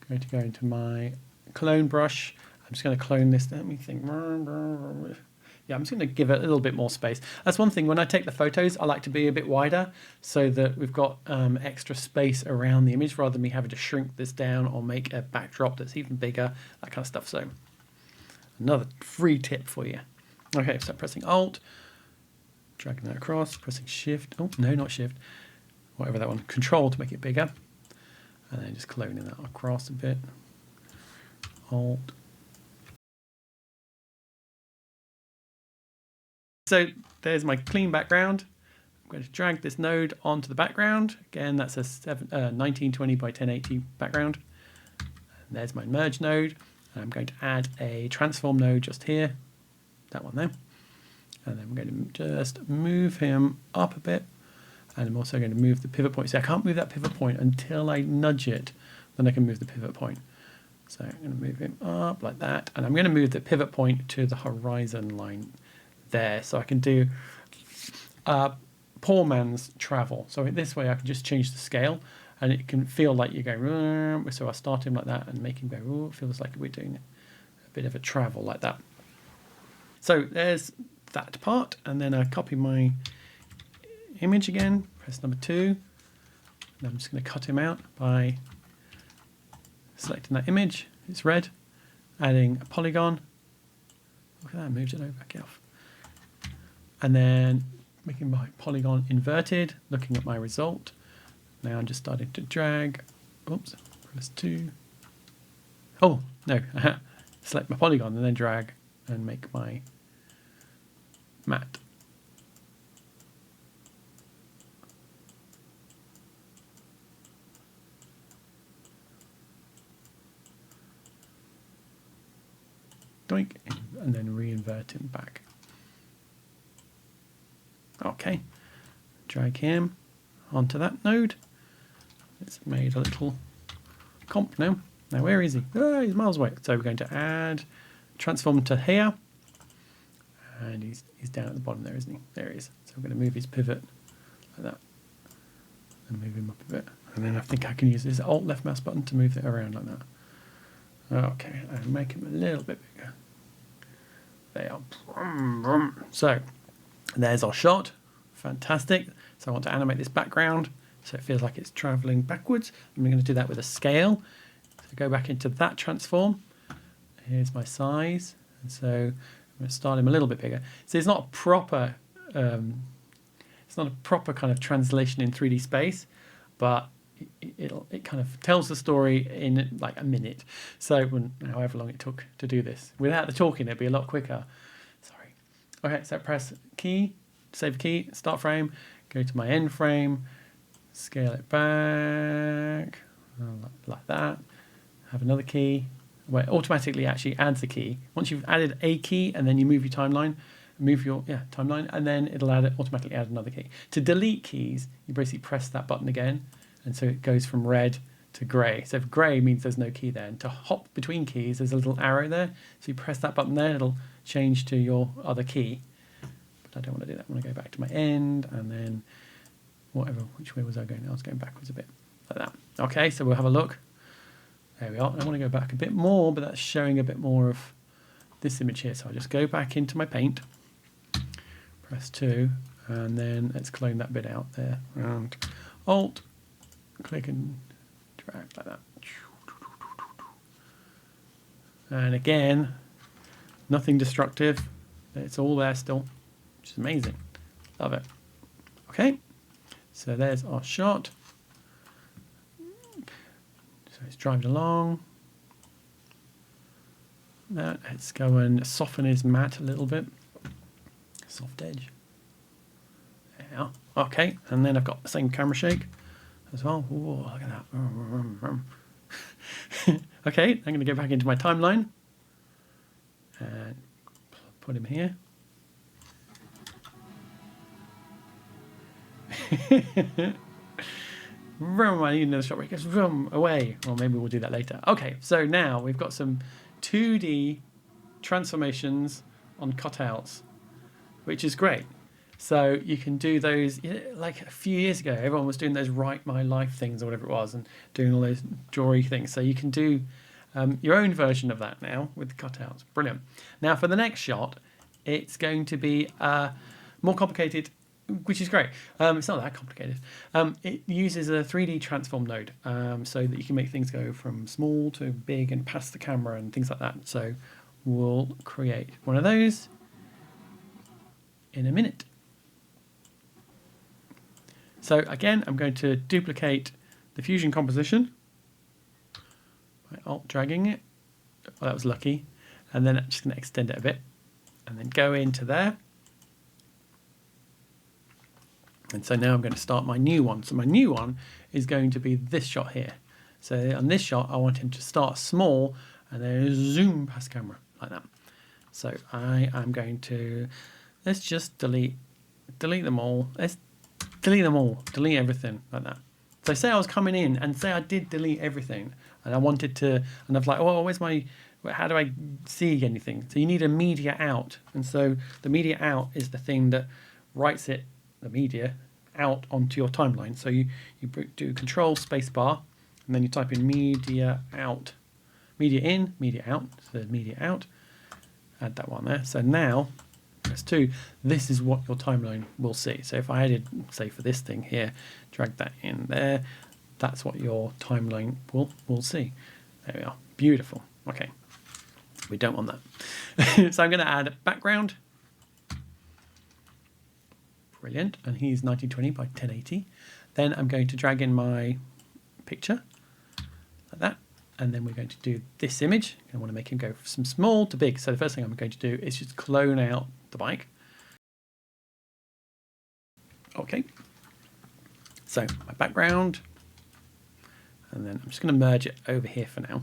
Going to go into my clone brush. I'm just going to clone this. Let me think. Yeah, I'm just going to give it a little bit more space. That's one thing. When I take the photos, I like to be a bit wider so that we've got extra space around the image rather than me having to shrink this down or make a backdrop that's even bigger, that kind of stuff. So another free tip for you. Okay, so pressing Alt. Dragging that across, pressing Shift. Oh, no, not Shift. Whatever that one. Control to make it bigger. And then just cloning that across a bit. Alt. So there's my clean background. I'm going to drag this node onto the background. Again, that's a 1920 by 1080 background. And there's my merge node. And I'm going to add a transform node just here. That one there. And then we're going to just move him up a bit. And I'm also going to move the pivot point. See, I can't move that pivot point until I nudge it. Then I can move the pivot point. So I'm going to move him up like that. And I'm going to move the pivot point to the horizon line there. So I can do poor man's travel. So this way I can just change the scale. And it can feel like you're going, so I'll start him like that and make him go, oh, it feels like we're doing a bit of a travel like that. So there's that part, and then I copy my image again, press number 2, and I'm just going to cut him out by selecting that image, it's red, adding a polygon, look at that, I moved it over, get off, and then making my polygon inverted, looking at my result. Now I'm just starting to drag, oops, press 2, oh no, select my polygon and then drag and make my matte. doink, and then reinvert him back. Okay, drag him onto that node. It's made a little comp now. Now where is he? Oh, he's miles away. So we're going to add transform to here, and he's down at the bottom there, isn't he? There he is. So we're going to move his pivot like that, and move him up a bit. And then I think I can use this Alt left mouse button to move it around like that. Okay, and make him a little bit bigger. There. So there's our shot. Fantastic. So I want to animate this background so it feels like it's traveling backwards. And we're going to do that with a scale. So go back into that transform. Here's my size. And so I'm going to start him a little bit bigger. So it's not a proper kind of translation in 3D space, but it kind of tells the story in like a minute. So however long it took to do this. Without the talking, it'd be a lot quicker. Sorry. Okay, so press key, save key, start frame, go to my end frame, scale it back, like that. Have another key, where it automatically actually adds a key. Once you've added a key and then you move your timeline, timeline, and then it'll automatically add another key. To delete keys, you basically press that button again, and so it goes from red to grey. So if grey means there's no key there, and to hop between keys, there's a little arrow there. So you press that button there, it'll change to your other key. But I don't want to do that. I want to go back to my end, and then which way was I going? I was going backwards a bit, like that. Okay, so we'll have a look. There we are. I want to go back a bit more, but that's showing a bit more of this image here. So I'll just go back into my paint, press 2, and then let's clone that bit out there. And Alt, click and drag like that. And again, nothing destructive. It's all there still, which is amazing. Love it. Okay, so there's our shot. So it's driving along. Now let's go and soften his matte a little bit. Soft edge. Yeah. Okay, and then I've got the same camera shake as well. Ooh, look at that. Okay, I'm going to go back into my timeline and put him here. Vroom, I need another shot where he goes vroom, away. Or maybe we'll do that later. Okay, so now we've got some 2D transformations on cutouts, which is great. So you can do those, like a few years ago, everyone was doing those Write My Life things or whatever it was, and doing all those drawy things. So you can do your own version of that now with cutouts. Brilliant. Now for the next shot, it's going to be more complicated, which is great. It's not that complicated. It uses a 3D transform node so that you can make things go from small to big and past the camera and things like that. So we'll create one of those in a minute. So again, I'm going to duplicate the fusion composition by Alt dragging it. Well, that was lucky. And then I'm just going to extend it a bit and then go into there. And so now I'm going to start my new one. So my new one is going to be this shot here. So on this shot, I want him to start small and then zoom past camera like that. So I am going to, let's just delete them all. Let's delete them all, delete everything like that. So say I was coming in and say I did delete everything and I wanted to, and I'm like, oh, how do I see anything? So you need a media out. And so the media out is the thing that writes the media out onto your timeline. So you do Control spacebar and then you type in media out, media in, media out, so media out, add that one there. So now, press 2, this is what your timeline will see. So if I added, say for this thing here, drag that in there, that's what your timeline will see. There we are, beautiful. Okay, we don't want that. So I'm going to add background. Brilliant, and he's 1920 by 1080. Then I'm going to drag in my picture, like that. And then we're going to do this image. I want to make him go from small to big. So the first thing I'm going to do is just clone out the bike. Okay. So my background. And then I'm just going to merge it over here for now.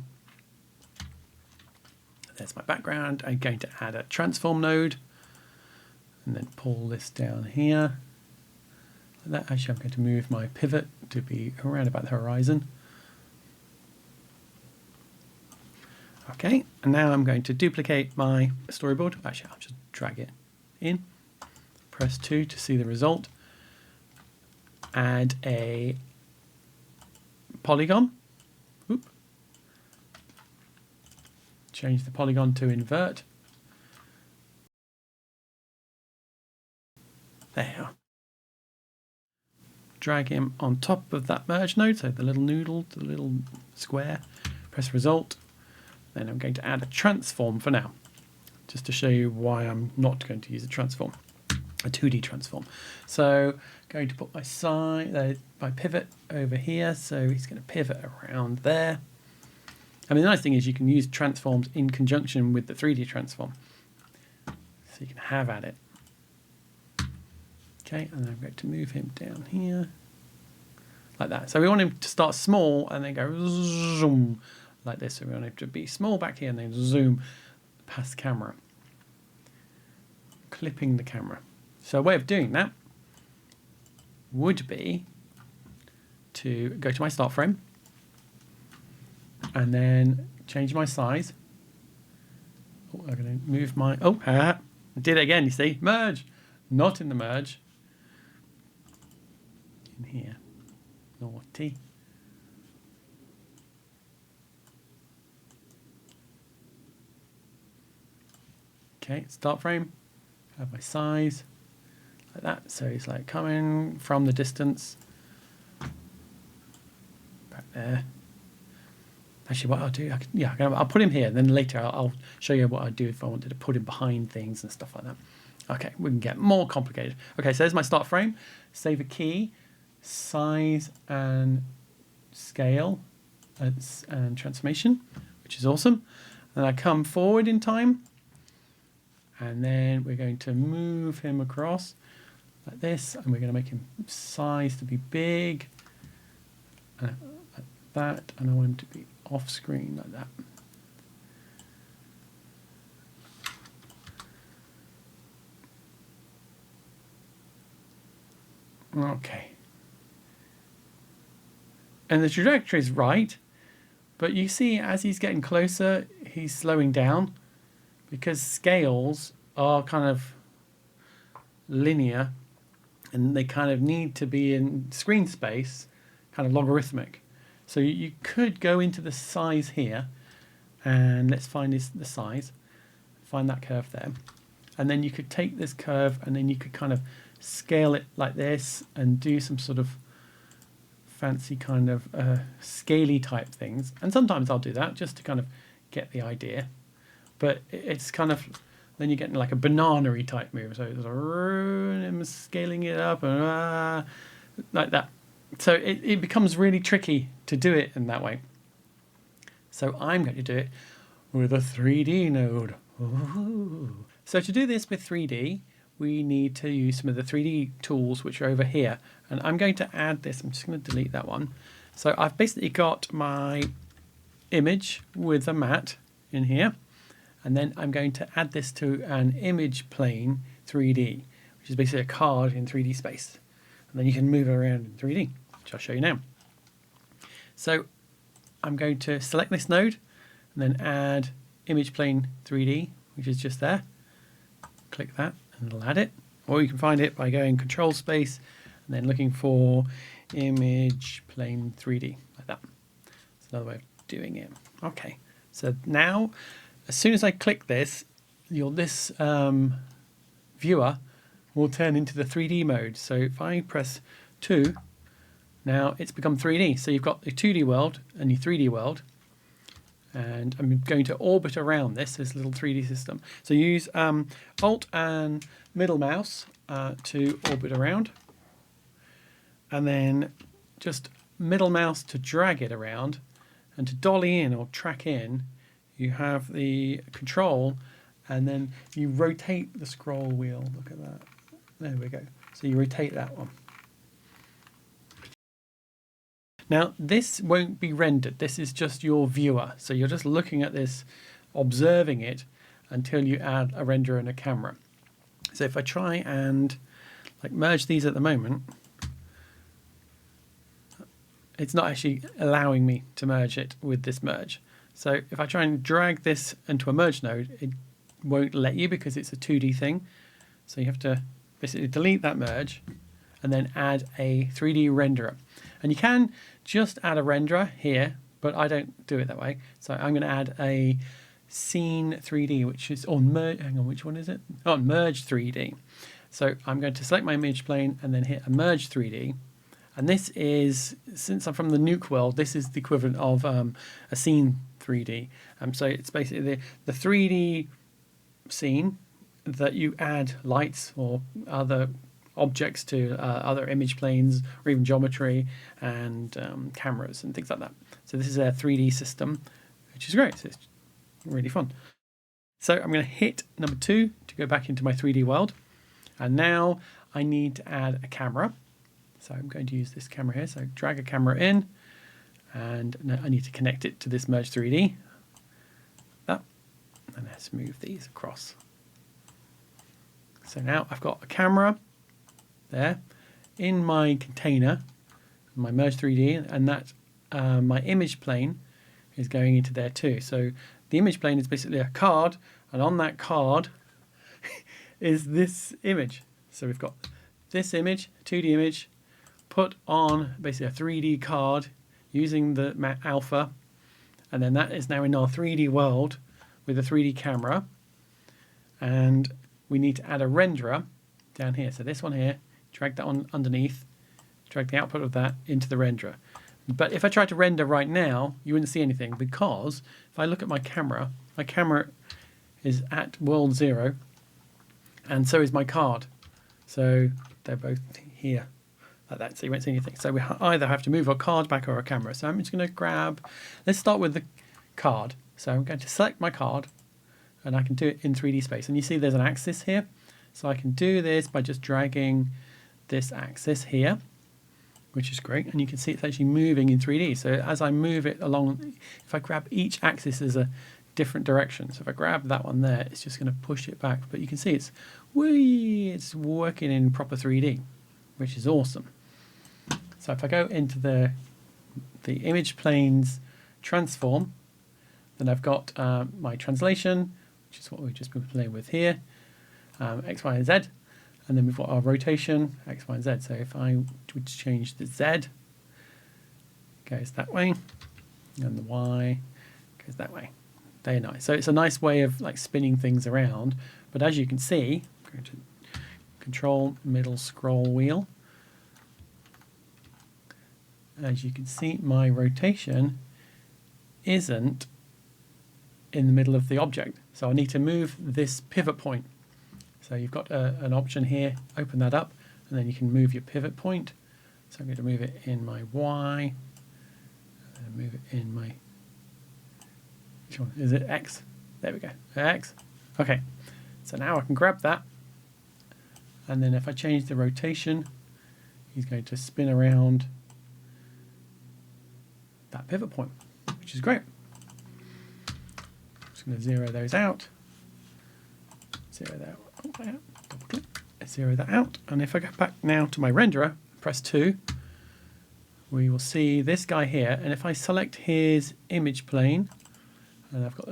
there's my background. I'm going to add a transform node and then pull this down here. Like that. Actually, I'm going to move my pivot to be around about the horizon. Okay, and now I'm going to duplicate my storyboard. Actually, I'll just drag it in. Press 2 to see the result. Add a polygon. Oop. Change the polygon to invert. There you are. Drag him on top of that merge node, so the little noodle, the little square. Press result. Then I'm going to add a transform for now, just to show you why I'm not going to use a transform, a 2D transform. So I'm going to put my pivot over here, so he's going to pivot around there. I mean, the nice thing is you can use transforms in conjunction with the 3D transform, so you can have at it. Okay, and then I'm going to move him down here, like that. So we want him to start small and then go zoom, like this. So we want it to be small back here and then zoom past the camera, clipping the camera. So a way of doing that would be to go to my start frame and then change my size. Oh, I'm going to move my, I did it again, you see, merge, not in the merge, in here, naughty. Okay, start frame, have my size, like that. So he's like coming from the distance, back there. Actually, what I'll do, I'll put him here, and then later I'll show you what I'd do if I wanted to put him behind things and stuff like that. Okay, we can get more complicated. Okay, so there's my start frame. Save a key, size and scale and transformation, which is awesome. Then I come forward in time. And then we're going to move him across like this, and we're going to make him size to be big, like that, and I want him to be off screen like that. Okay. And the trajectory is right, but you see as he's getting closer, he's slowing down, because scales are kind of linear and they kind of need to be in screen space, kind of logarithmic. So you could go into the size here, and let's find the size, find that curve there. And then you could take this curve and then you could kind of scale it like this and do some sort of fancy kind of scaly type things. And sometimes I'll do that just to kind of get the idea. But it's kind of, then you're getting like a banana-y type move. So it's scaling it up and like that. So it becomes really tricky to do it in that way. So I'm going to do it with a 3D node. Ooh. So to do this with 3D, we need to use some of the 3D tools which are over here. And I'm going to add this. I'm just going to delete that one. So I've basically got my image with a matte in here. And then I'm going to add this to an image plane 3D, which is basically a card in 3D space. And then you can move it around in 3D, which I'll show you now. So I'm going to select this node and then add image plane 3D, which is just there. Click that and it'll add it. Or you can find it by going control space and then looking for image plane 3D, like that. That's another way of doing it. Okay, so now, as soon as I click this, this viewer will turn into the 3D mode. So if I press 2, now it's become 3D. So you've got the 2D world and your 3D world. And I'm going to orbit around this little 3D system. So use Alt and middle mouse to orbit around. And then just middle mouse to drag it around. And to dolly in or track in, you have the control, and then you rotate the scroll wheel. Look at that. There we go. So you rotate that one. Now, this won't be rendered. This is just your viewer. So you're just looking at this observing it until you add a renderer and a camera. So if I try and like merge these at the moment, it's not actually allowing me to merge it with this merge. So if I try and drag this into a merge node, it won't let you because it's a 2D thing. So you have to basically delete that merge and then add a 3D renderer. And you can just add a renderer here, but I don't do it that way. So I'm going to add a scene 3D, which is on merge. Hang on, which one is it? Oh, merge 3D. So I'm going to select my image plane and then hit a merge 3D. And this is, since I'm from the Nuke world, this is the equivalent of a scene 3D. So it's basically the 3D scene that you add lights or other objects to, other image planes or even geometry and cameras and things like that. So this is a 3D system, which is great. So it's really fun. So I'm going to hit number 2 to go back into my 3D world. And now I need to add a camera. So I'm going to use this camera here. So drag a camera in, and now I need to connect it to this Merge 3D. That, and let's move these across. So now I've got a camera there in my container, my Merge 3D, and that my image plane is going into there too. So the image plane is basically a card, and on that card is this image. So we've got this image, 2D image, put on basically a 3D card using the alpha, and then that is now in our 3D world with a 3D camera, and we need to add a renderer down here. So this one here, drag that on underneath, drag the output of that into the renderer. But if I try to render right now, you wouldn't see anything, because if I look at my camera is at world 0, and so is my card. So they're both here like that, so you won't see anything. So we either have to move our card back or our camera. So I'm just going to grab, let's start with the card. So I'm going to select my card, and I can do it in 3D space. And you see there's an axis here. So I can do this by just dragging this axis here, which is great. And you can see it's actually moving in 3D. So as I move it along, if I grab each axis as a different direction. So if I grab that one there, it's just going to push it back. But you can see it's working in proper 3D, which is awesome. So if I go into the image planes transform, then I've got my translation, which is what we've just been playing with here, X, Y, and Z. And then we've got our rotation, X, Y, and Z. So if I would change the Z, it goes that way, and the Y goes that way. Very nice. So it's a nice way of like spinning things around. But as you can see, I'm going to control middle scroll wheel. As you can see, my rotation isn't in the middle of the object. So I need to move this pivot point. So you've got an option here, open that up, and then you can move your pivot point. So I'm going to move it in my Y, and move it in my, which one? Is it X? There we go, X. Okay, so now I can grab that, and then if I change the rotation, he's going to spin around that pivot point, which is great. I'm just going to zero those out. Zero that out. Double click. Zero that out. And if I go back now to my renderer, press 2, we will see this guy here. And if I select his image plane, and I've got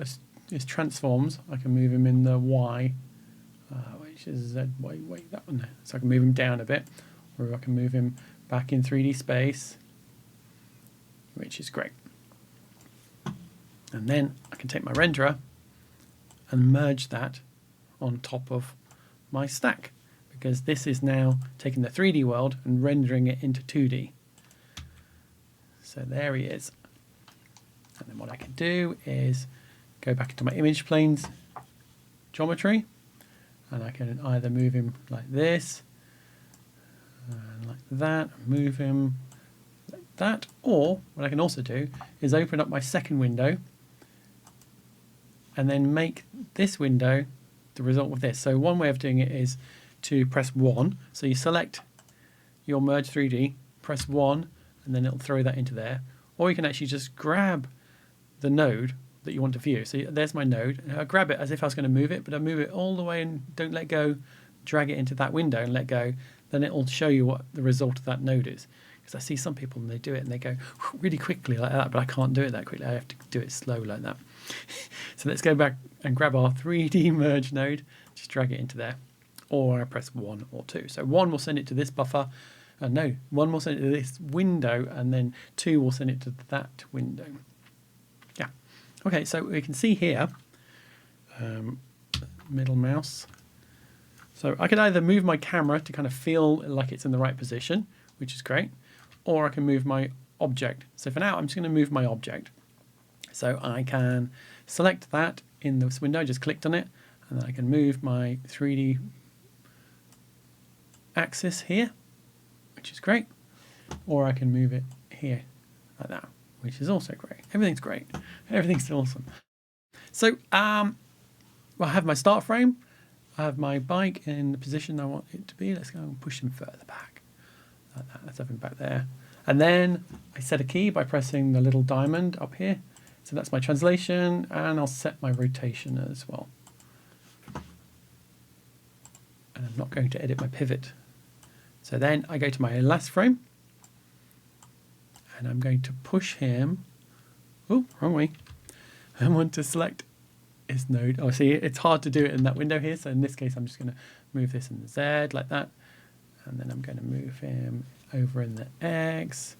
his transforms, I can move him in the Y, which is Z, wait, that one there. So I can move him down a bit, or I can move him back in 3D space, which is great. And then I can take my renderer and merge that on top of my stack, because this is now taking the 3D world and rendering it into 2D. So there he is. And then what I can do is go back into my image planes geometry, and I can either move him like this, and like that, move him like that, or what I can also do is open up my second window and then make this window the result of this. So one way of doing it is to press 1. So you select your Merge 3D, press 1, and then it'll throw that into there. Or you can actually just grab the node, that you want to view. So there's my node. I grab it as if I was going to move it, but I move it all the way and don't let go, drag it into that window and let go. Then it will show you what the result of that node is. Because I see some people and they do it and they go really quickly like that, but I can't do it that quickly. I have to do it slow like that. So let's go back and grab our 3D merge node, just drag it into there. Or I press 1 or 2. So 1 will send it to this buffer. No, 1 will send it to this window, and then 2 will send it to that window. Yeah. Okay, so we can see here, middle mouse. So I can either move my camera to kind of feel like it's in the right position, which is great, or I can move my object. So for now, I'm just going to move my object. So I can select that in this window, I just clicked on it, and then I can move my 3D axis here, which is great, or I can move it here like that, which is also great. Everything's great. Everything's awesome. So well, I have my start frame. I have my bike in the position I want it to be. Let's go and push him further back. Like that. Let's have him back there. And then I set a key by pressing the little diamond up here. So that's my translation, and I'll set my rotation as well. And I'm not going to edit my pivot. So then I go to my last frame, and I'm going to push him. Oh, wrong way. I want to select his node. Oh, see, it's hard to do it in that window here. So in this case, I'm just going to move this in the Z like that. And then I'm going to move him over in the X,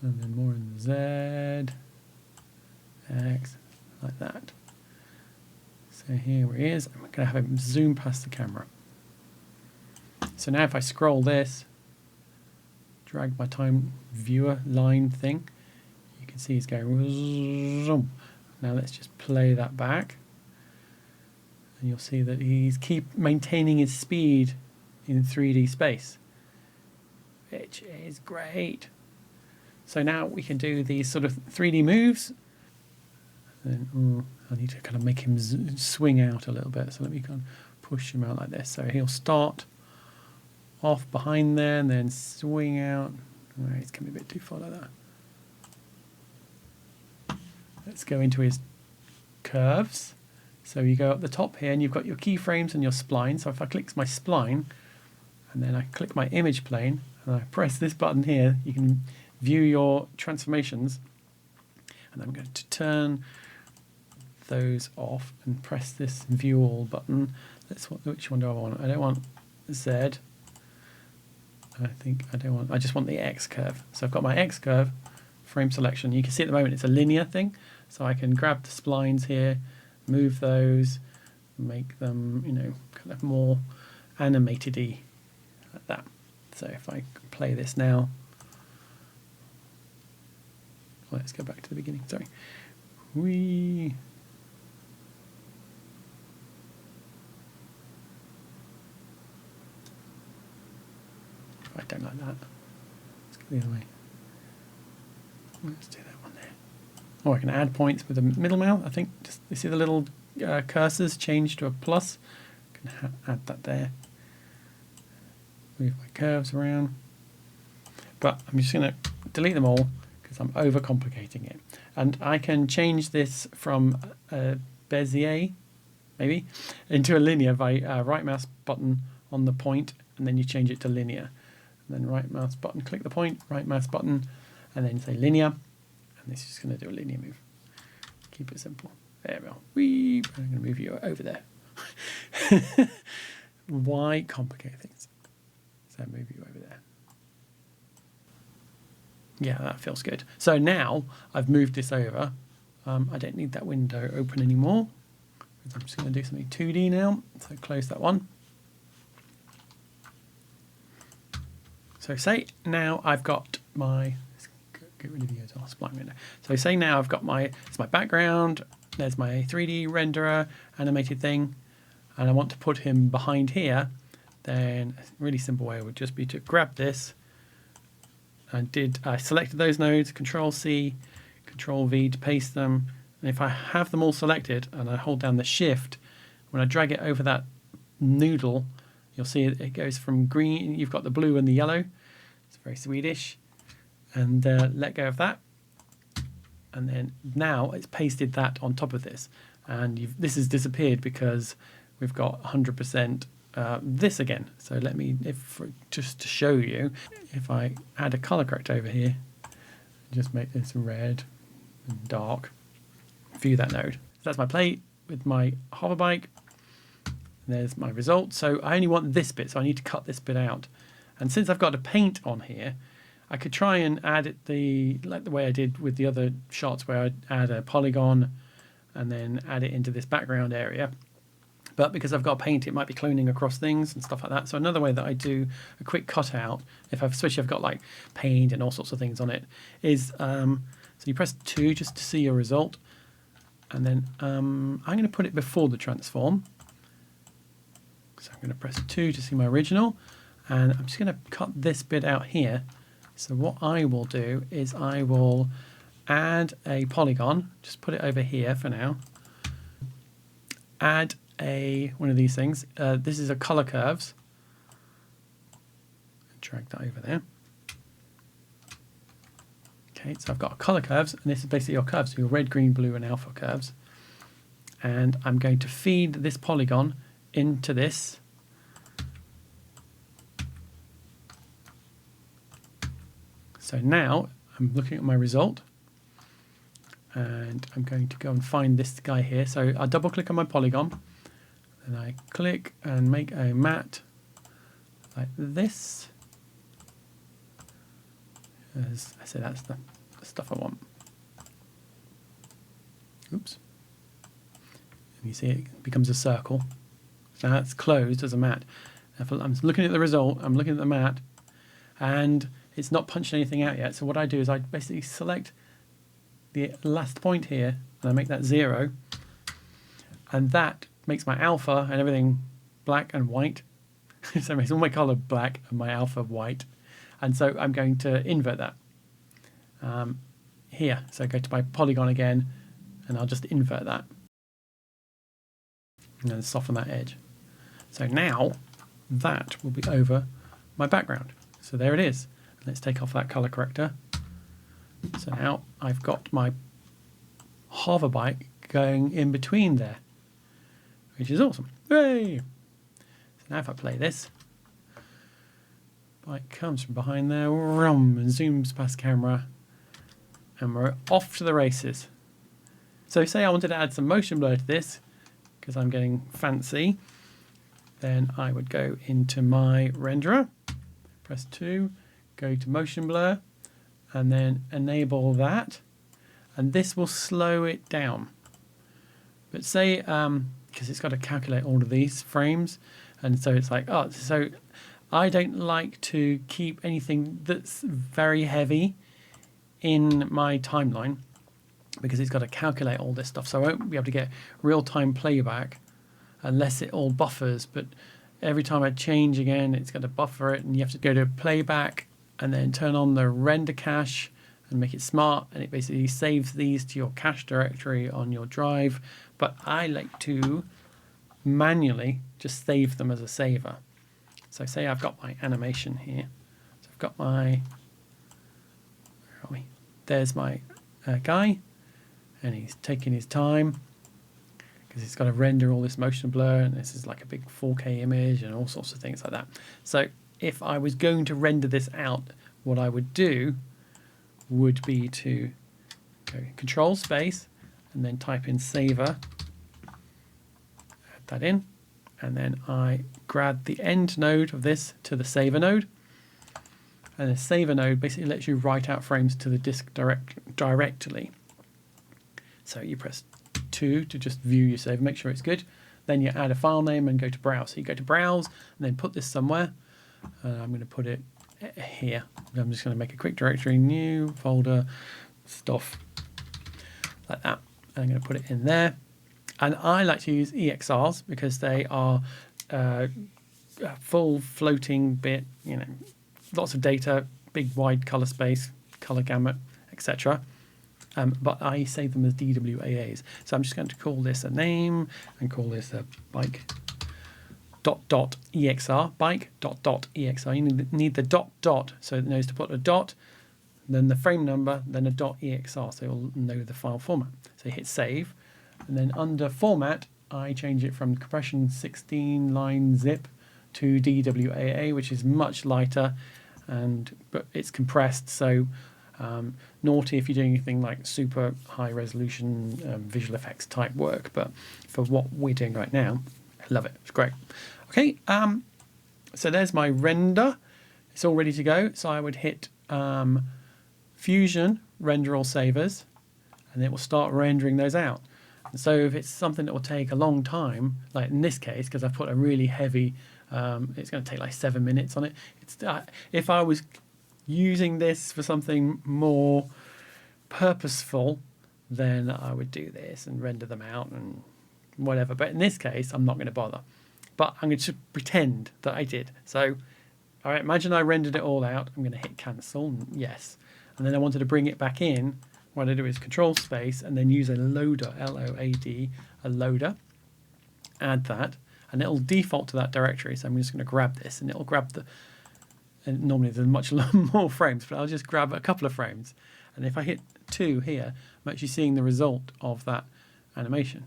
and then more in the Z, X, like that. So here he is. I'm going to have him zoom past the camera. So now if I scroll this, drag my time viewer line thing, you can see he's going zoom. Now let's just play that back, and you'll see that he's keep maintaining his speed in 3D space, which is great. So now we can do these sort of 3D moves. And I need to kind of make him swing out a little bit. So let me kind of push him out like this. So he'll start off behind there and then swing out. Oh, he's coming a bit too far like that. Let's go into his curves. So you go up the top here and you've got your keyframes and your spline. So if I click my spline and then I click my image plane and I press this button here, you can view your transformations. And I'm going to turn those off and press this view all button. Which one do I want? I don't want Z. I just want the X curve. So I've got my X curve, frame selection. You can see at the moment it's a linear thing. So I can grab the splines here, move those, make them, kind of more animated-y, like that. So if I play this now, let's go back to the beginning, sorry. I don't like that. Let's go the other way. Let's do that one there. Or I can add points with the middle mouse. I think just you see the little cursors change to a plus. I can add that there. Move my curves around. But I'm just going to delete them all because I'm overcomplicating it. And I can change this from Bezier, maybe, into a linear by right mouse button on the point, and then you change it to linear. And then right mouse button, click the point, right mouse button, and then say linear. And this is just going to do a linear move. Keep it simple. There we go. I'm going to move you over there. Why complicate things? So move you over there. Yeah, that feels good. So now I've moved this over. I don't need that window open anymore. I'm just going to do something 2D now. So close that one. So say now I've got my, let's get rid of the spline window. So say now I've got it's my background, there's my 3D renderer animated thing, and I want to put him behind here, then a really simple way would just be to grab this, and I selected those nodes, Control C, Control V to paste them, and if I have them all selected and I hold down the Shift, when I drag it over that noodle, you'll see it goes from green, you've got the blue and the yellow. It's very Swedish. And let go of that. and then now it's pasted that on top of this, and this has disappeared because we've got 100% this again. So let me, just to show you, if I add a color corrector over here, just make this red and dark, view that node. So that's my plate with my hover bike. There's my result. So I only want this bit, so I need to cut this bit out. And since I've got a paint on here, I could try and add it like the way I did with the other shots, where I'd add a polygon and then add it into this background area. But because I've got paint, it might be cloning across things and stuff like that. So another way that I do a quick cutout, especially if I've got like paint and all sorts of things on it, is so you press 2 just to see your result. And then I'm going to put it before the transform. So I'm going to press 2 to see my original, and I'm just going to cut this bit out here. So what I will do is I will add a polygon, just put it over here for now, add one of these things. This is a color curves. Drag that over there. Okay, so I've got color curves, and this is basically your curves, so your red, green, blue, and alpha curves. And I'm going to feed this polygon into this. So now I'm looking at my result, and I'm going to go and find this guy here. So I double click on my polygon, and I click and make a matte like this. As I say, that's the stuff I want. Oops. And you see it becomes a circle. So that's closed as a matte. If I'm looking at the result, I'm looking at the matte, and it's not punched anything out yet. So what I do is I basically select the last point here, and I make that 0, and that makes my alpha and everything black and white. So it makes all my color black and my alpha white. And so I'm going to invert that here. So go to my polygon again, and I'll just invert that. And then soften that edge. So now that will be over my background. So there it is. Let's take off that color corrector. So now I've got my hover bike going in between there, which is awesome. Hooray! So now if I play this, bike comes from behind there, rum, and zooms past camera, and we're off to the races. So say I wanted to add some motion blur to this, because I'm getting fancy, then I would go into my renderer, press 2, go to motion blur, and then enable that, and this will slow it down. But say, because it's got to calculate all of these frames, and so it's like, oh, so I don't like to keep anything that's very heavy in my timeline, because it's got to calculate all this stuff. So I won't be able to get real-time playback unless it all buffers. But every time I change again, it's going to buffer it, and you have to go to playback and then turn on the render cache and make it smart, and it basically saves these to your cache directory on your drive. But I like to manually just save them as a saver. So say I've got my animation here. So I've got my, where are we? There's my guy, and he's taking his time because he's got to render all this motion blur, and this is like a big 4K image and all sorts of things like that. So if I was going to render this out, what I would do would be to go Control Space and then type in Saver, add that in, and then I grab the end node of this to the Saver node, and the Saver node basically lets you write out frames to the disk directly. So you press 2 to just view your save, make sure it's good. Then you add a file name and go to Browse. So you go to Browse and then put this somewhere. I'm going to put it here. I'm just going to make a quick directory, new folder, stuff, like that. And I'm going to put it in there. And I like to use EXRs because they are a full floating bit, you know, lots of data, big wide color space, color gamut, etc. But I save them as DWAAs. So I'm just going to call this a name and call this a bike .exr, bike .exr. You need the dot so it knows to put a dot, then the frame number, then a .exr, so it'll know the file format. So hit save, and then under format, I change it from compression 16 line zip to DWAA, which is much lighter, but it's compressed, so naughty if you're doing anything like super high resolution visual effects type work, but for what we're doing right now, I love it. It's great. Okay, so there's my render. It's all ready to go. So I would hit Fusion, render all savers, and it will start rendering those out. And so if it's something that will take a long time, like in this case, because I've put a really heavy, it's going to take like 7 minutes on it. If I was using this for something more purposeful, then I would do this and render them out and whatever. But in this case, I'm not going to bother. But I'm going to pretend that I did. So all right, imagine I rendered it all out. I'm going to hit cancel, and yes. And then I wanted to bring it back in. What I do is control space and then use a loader, L-O-A-D, a loader. Add that, and it'll default to that directory. So I'm just going to grab this, and it'll grab and normally there's much more frames, but I'll just grab a couple of frames. And if I hit 2 here, I'm actually seeing the result of that animation.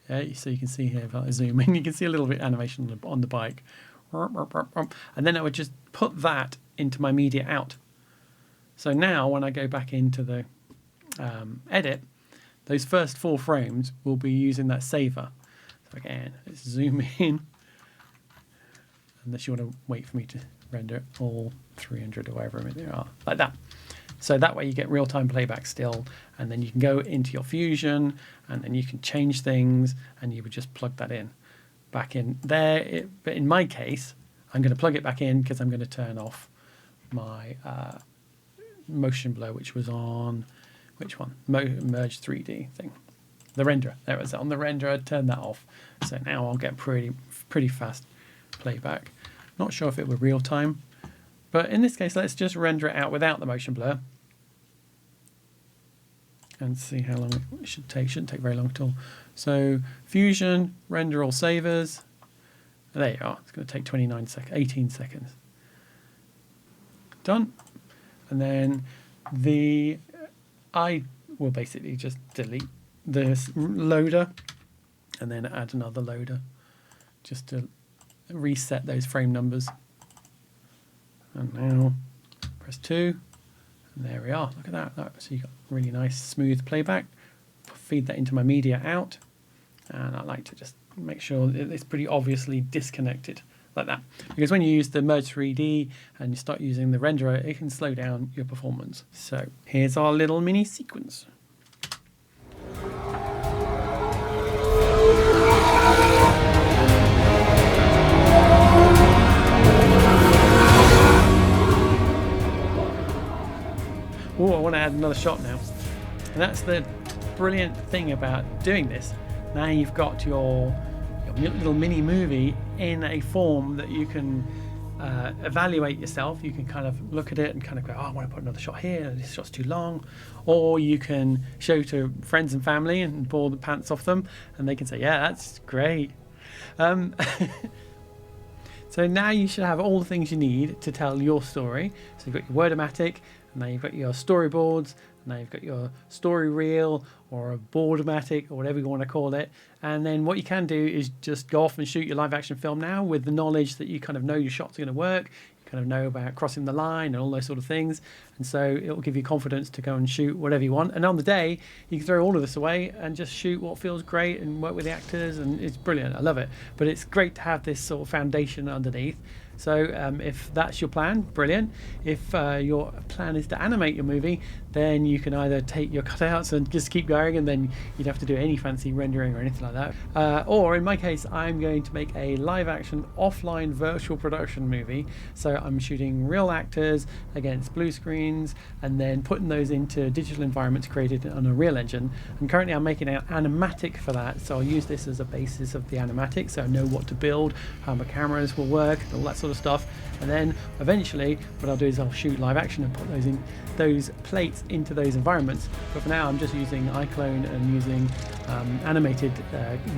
Yeah, so you can see here, if I zoom in, you can see a little bit of animation on the bike. And then I would just put that into my media out. So now when I go back into the edit, those first 4 frames will be using that saver. So again, let's zoom in, unless you want to wait for me to render all 300 or whatever there are, like that. So that way you get real-time playback still, and then you can go into your Fusion, and then you can change things, and you would just plug that in. Back in there, but in my case, I'm going to plug it back in because I'm going to turn off my motion blur, which was on, which one? Merge 3D thing. The renderer. There it was on the renderer. Turn that off. So now I'll get pretty fast playback. Not sure if it were real time, but in this case, let's just render it out without the motion blur and see how long it should take. Shouldn't take very long at all. So Fusion, render all savers. There you are. It's going to take 18 seconds. Done. And then I will basically just delete this loader and then add another loader just to reset those frame numbers. And now press 2, and there we are. Look at that. So you got really nice smooth playback. Feed that into my media out, and I like to just make sure it's pretty obviously disconnected like that, because when you use the Merge 3D and you start using the renderer, it can slow down your performance. So here's our little mini sequence. Oh, I want to add another shot now. And that's the brilliant thing about doing this. Now you've got your little mini movie in a form that you can evaluate yourself. You can kind of look at it and kind of go, oh, I want to put another shot here, this shot's too long. Or you can show to friends and family and bore the pants off them, and they can say, yeah, that's great. So now you should have all the things you need to tell your story. So you've got your Wordmatic, and now you've got your storyboards, and now you've got your story reel or a Boardmatic or whatever you want to call it. And then what you can do is just go off and shoot your live action film now with the knowledge that you kind of know your shots are going to work. You kind of know about crossing the line and all those sort of things. And so it will give you confidence to go and shoot whatever you want. And on the day, you can throw all of this away and just shoot what feels great and work with the actors. And it's brilliant. I love it. But it's great to have this sort of foundation underneath. So if that's your plan, brilliant. If your plan is to animate your movie, then you can either take your cutouts and just keep going, and then you'd have to do any fancy rendering or anything like that. Or in my case, I'm going to make a live action offline virtual production movie. So I'm shooting real actors against blue screens and then putting those into digital environments created on a real engine. And currently I'm making an animatic for that. So I'll use this as a basis of the animatic, so I know what to build, how my cameras will work, and all that sort sort of stuff. And then eventually what I'll do is I'll shoot live action and put those plates into those environments. But for now I'm just using iClone and using animated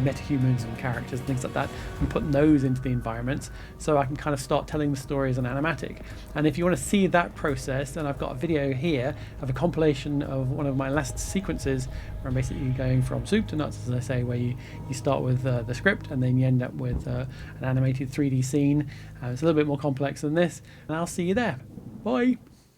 metahumans and characters and things like that, and putting those into the environments so I can kind of start telling the story as an animatic. And if you want to see that process, then I've got a video here of a compilation of one of my last sequences where I'm basically going from soup to nuts, as I say, where you start with the script and then you end up with an animated 3D scene. It's a little bit more complex than this, and I'll see you there. Bye!